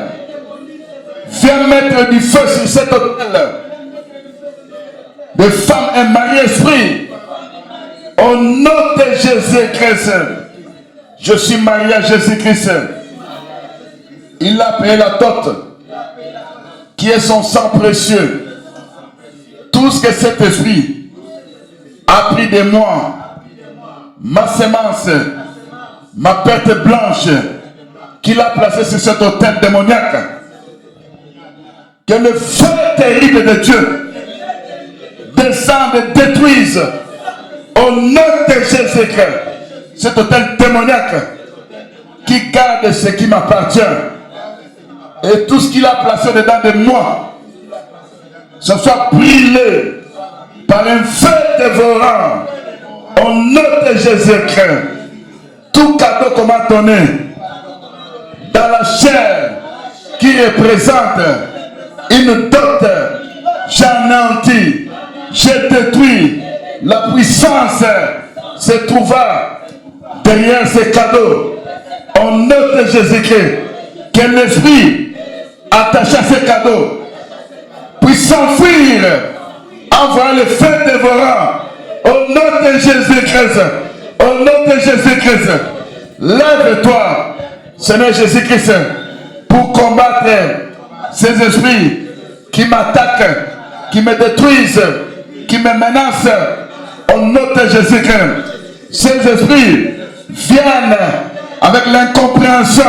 Viens mettre du feu sur cet hôtel de femmes et mari-esprit. Au nom de Jésus-Christ. Je suis marié à Jésus-Christ. Il a payé la dot qui est son sang précieux. Tout ce que cet esprit a pris de moi, ma sémence, ma perte blanche, qu'il a placée sur cet hôtel démoniaque. Que le feu terrible de Dieu descende et détruise au nom de Jésus-Christ cet hôtel démoniaque qui garde ce qui m'appartient et tout ce qu'il a placé dedans de moi, ce soit brûlé par un feu dévorant au nom de Jésus-Christ. Tout cadeau qu'on m'a donné dans la chair qui représente une dot, j'anéantis, je détruis. La puissance se trouva derrière ces cadeaux, au nom de Jésus-Christ, que l'esprit attaché à ces cadeaux puisse s'enfuir en voyant le feu dévorant. Au nom de Jésus-Christ, au nom de Jésus-Christ, lève-toi, Seigneur Jésus-Christ, pour combattre ces esprits qui m'attaquent, qui me détruisent, qui me menacent. Au nom de Jésus-Christ, ces esprits viennent avec l'incompréhension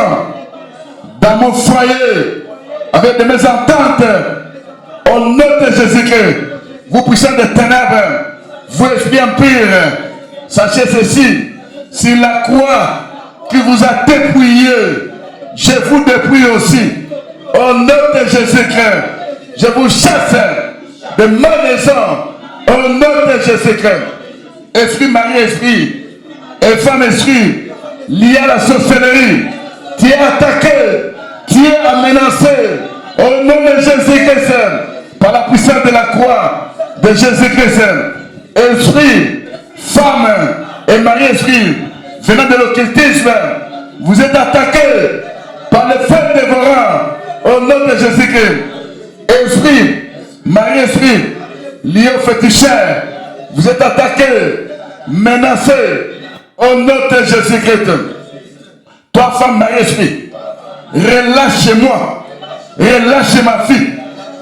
dans mon foyer, avec des mésententes. Au nom de Jésus-Christ, vous puissants des ténèbres, vous esprits impurs, sachez ceci, si la croix qui vous a dépouillé, je vous dépouille aussi. Au nom de Jésus-Christ, je vous chasse de ma maison. Au nom de Jésus-Christ, esprit mari, esprit, et femme, esprit, lié à la sorcellerie, tu es attaqué, tu es menacé. Au nom de Jésus-Christ, par la puissance de la croix de Jésus-Christ, esprit, femme et mari, esprit, venant de l'occultisme, vous êtes attaqués par le feu dévorant. Au nom de Jésus-Christ, esprit, mari, esprit, lié au féticheur, vous êtes attaqués, menacés. Au nom de Jésus-Christ, toi, femme, mari, esprit, relâchez-moi, relâchez ma fille,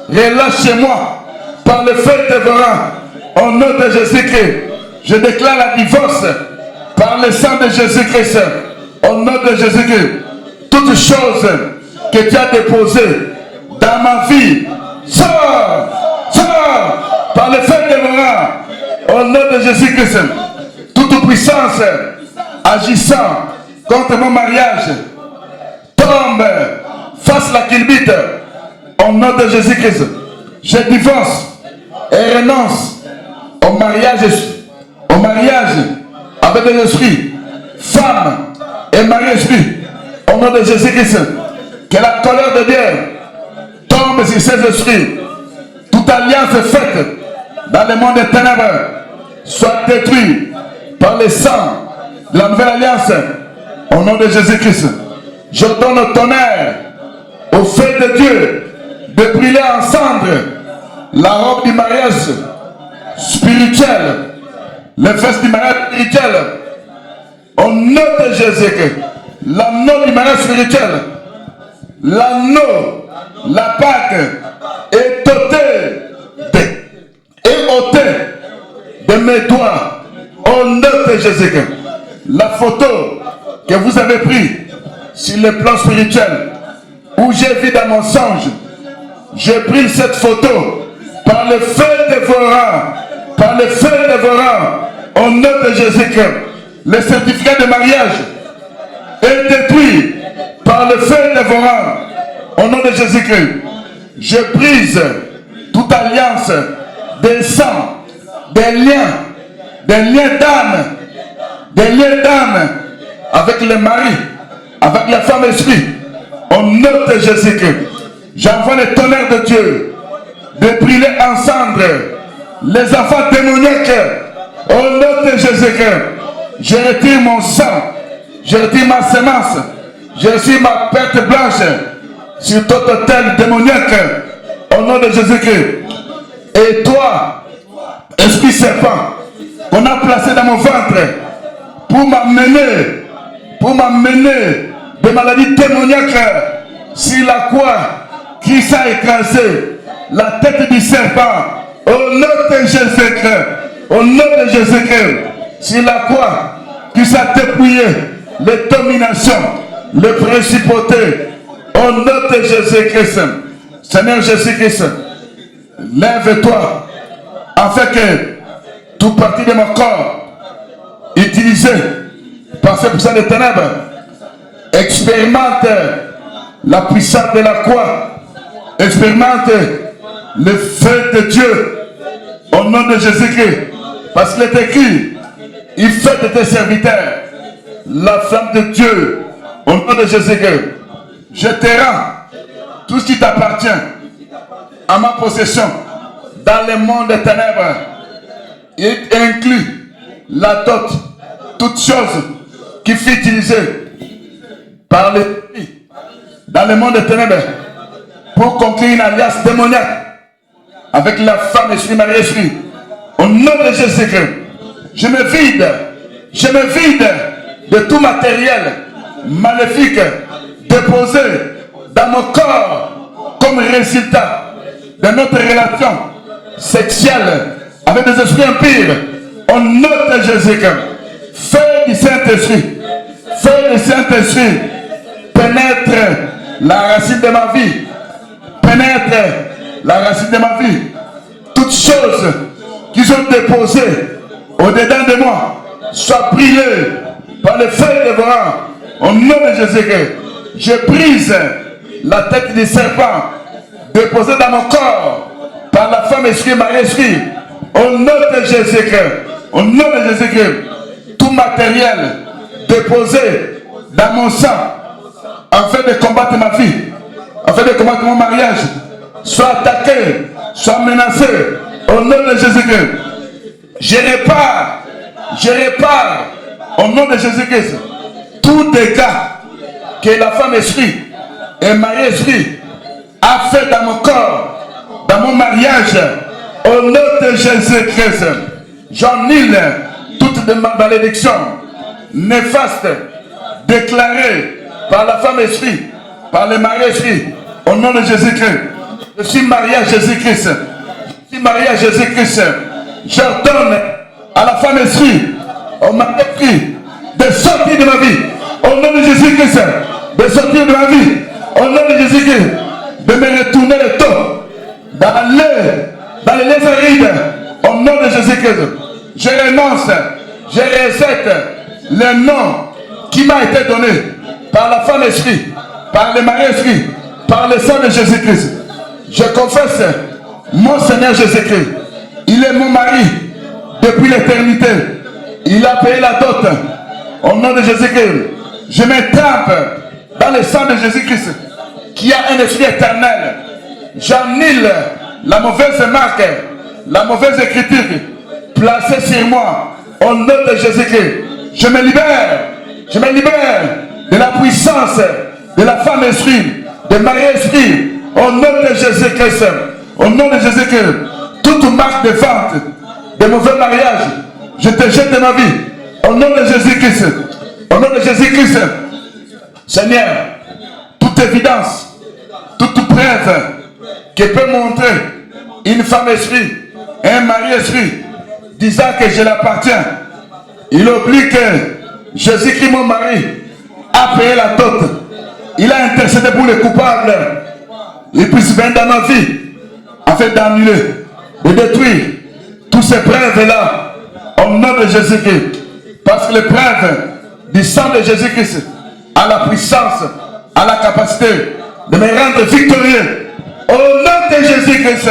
relâchez-moi par le feu dévorant. Au nom de Jésus-Christ, je déclare la divorce par le sang de Jésus-Christ. Au nom de Jésus-Christ, toutes choses que tu as déposées dans ma vie, sors, sors par le feu dévorant. Au nom de Jésus-Christ, toute puissance agissant contre mon mariage tombe, fasse la culbute. Au nom de Jésus-Christ, je divorce et renonce au mariage avec des esprits, femmes et mari-esprit. Au nom de Jésus-Christ, que la colère de Dieu tombe sur ces esprits. Toute alliance faite dans le monde des ténèbres soit détruite par le sang de la nouvelle alliance. Au nom de Jésus-Christ, je donne le tonnerre au feu de Dieu de brûler en cendres la robe du mariage spirituel, les fesses du mariage spirituel. Au nom de Jésus-Christ, l'anneau du mariage spirituel, l'anneau, la bague est ôté de mes doigts. Au nom de Jésus-Christ, la photo que vous avez prise sur le plan spirituel, où j'ai vu dans mon songe, j'ai pris cette photo par le feu dévorant, par le feu dévorant, au nom de Jésus-Christ. Le certificat de mariage est détruit par le feu dévorant, au nom de Jésus-Christ. Je brise toute alliance des sangs, des liens d'âme avec le mari, avec la femme esprit. Au nom de Jésus-Christ, j'envoie le tonnerre de Dieu de brûler en cendres les enfants démoniaques. Au nom de Jésus-Christ, je retire mon sang, je retire ma semence, je retire ma perte blanche sur tout hôtel démoniaque. Au nom de Jésus-Christ. Et toi, esprit serpent, qu'on a placé dans mon ventre pour m'amener des maladies démoniaques, sur la croix, Christ a écrasé la tête du serpent. Au nom de Jésus-Christ, au nom de Jésus-Christ, sur la croix, Christ a dépouillé les dominations, les principautés. Au nom de Jésus-Christ, Seigneur Jésus-Christ, lève-toi, afin que toute partie de mon corps, utilisée par ces puissants des ténèbres, expérimente la puissance de la croix, expérimente le feu de Dieu, au nom de Jésus-Christ. Parce qu'il est écrit, il fait de tes serviteurs la flamme de Dieu, au nom de Jésus-Christ. Je te rends tout ce qui t'appartient à ma possession dans le monde des ténèbres. Il inclut la dot, toutes choses qui fut utilisé par l'esprit dans le monde des ténèbres pour conclure une alliance démoniaque avec la femme esprit, Marie esprit. Au nom de Jésus-Christ, je me vide de tout matériel maléfique déposé dans mon corps comme résultat de notre relation sexuelle avec des esprits impurs. Au nom de Jésus-Christ, feu du Saint-Esprit, pénètre la racine de ma vie, toutes choses qui sont déposées au-dedans de moi soient brûlées par le feu dévorant. Au nom de Jésus-Christ, je brise la tête du serpent déposée dans mon corps par la femme esprit, Marie esprit. Au nom de Jésus-Christ, tout matériel déposé dans mon sang afin de combattre ma vie, afin de combattre mon mariage, soit attaqué, soit menacé. Au nom de Jésus-Christ, je répare au nom de Jésus-Christ tout dégât que la femme esprit et Marie esprit a fait dans mon corps, dans mon mariage. Au nom de Jésus-Christ, j'annule toute malédiction néfaste déclarée par la femme esprit, par le mari esprit. Au nom de Jésus-Christ, je suis marié à Jésus-Christ. J'ordonne à la femme esprit, au mari esprit, de sortir de ma vie. Au nom de Jésus-Christ, de sortir de ma vie. Au nom de Jésus-Christ, de me retourner le dos dans les lézarides. Au nom de Jésus-Christ, je renonce, je recette le nom qui m'a été donné par la femme esprit, par le mari esprit, par le sang de Jésus-Christ. Je confesse mon Seigneur Jésus-Christ. Il est mon mari depuis l'éternité. Il a payé la dot. Au nom de Jésus-Christ, je me trempe dans le sang de Jésus-Christ qui a un esprit éternel. J'annule la mauvaise marque, la mauvaise écriture placée sur moi. Au nom de Jésus-Christ, je me libère de la puissance de la femme esprit, de Marie esprit. Au nom de Jésus-Christ, au nom de Jésus-Christ, toute marque de vente, de mauvais mariage, je te jette de ma vie. Au nom de Jésus-Christ, au nom de Jésus-Christ, Seigneur, toute évidence, toute preuve qui peut montrer une femme esprit et un mari esprit disant que je l'appartiens, il oublie que Jésus-Christ, mon mari, a payé la dot. Il a intercédé pour les coupables. Il puisse venir dans ma vie afin d'annuler, de détruire tous ces preuves-là au nom de Jésus-Christ. Parce que les preuves du sang de Jésus-Christ a la puissance, a la capacité de me rendre victorieux. Au nom de Jésus-Christ,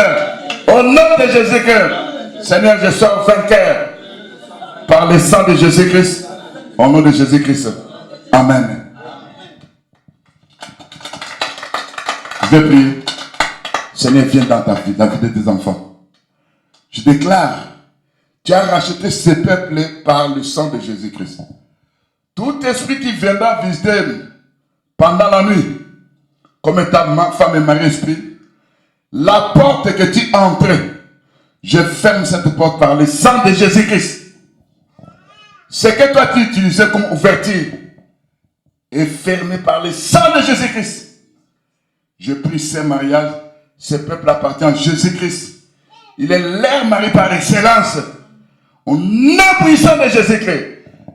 au nom de Jésus-Christ, Seigneur, je sors vainqueur par le sang de Jésus-Christ. Au nom de Jésus-Christ. Amen. Je vais prier. Seigneur, viens dans ta vie, dans la vie de tes enfants. Je déclare, tu as racheté ce peuple par le sang de Jésus-Christ. Tout esprit qui viendra visiter pendant la nuit, comme ta femme et mari esprit, la porte que tu entres, je ferme cette porte par le sang de Jésus-Christ. Ce que toi tu utilisais comme ouverture est fermé par le sang de Jésus-Christ. Je prie ce mariage, ce peuple appartient à Jésus-Christ. Il est leur mari par excellence. Au nom puissant de Jésus-Christ.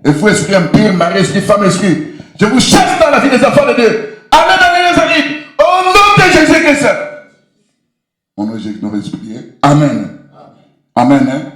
Et vous, esprit impur, mari, esprit, femme, esprit, je vous chasse dans la vie des enfants de Dieu. Allez dans les Nazarites. Au nom de Jésus-Christ. Au nom de Jésus-Christ, nous allons prier. Amen. Amen. Amen.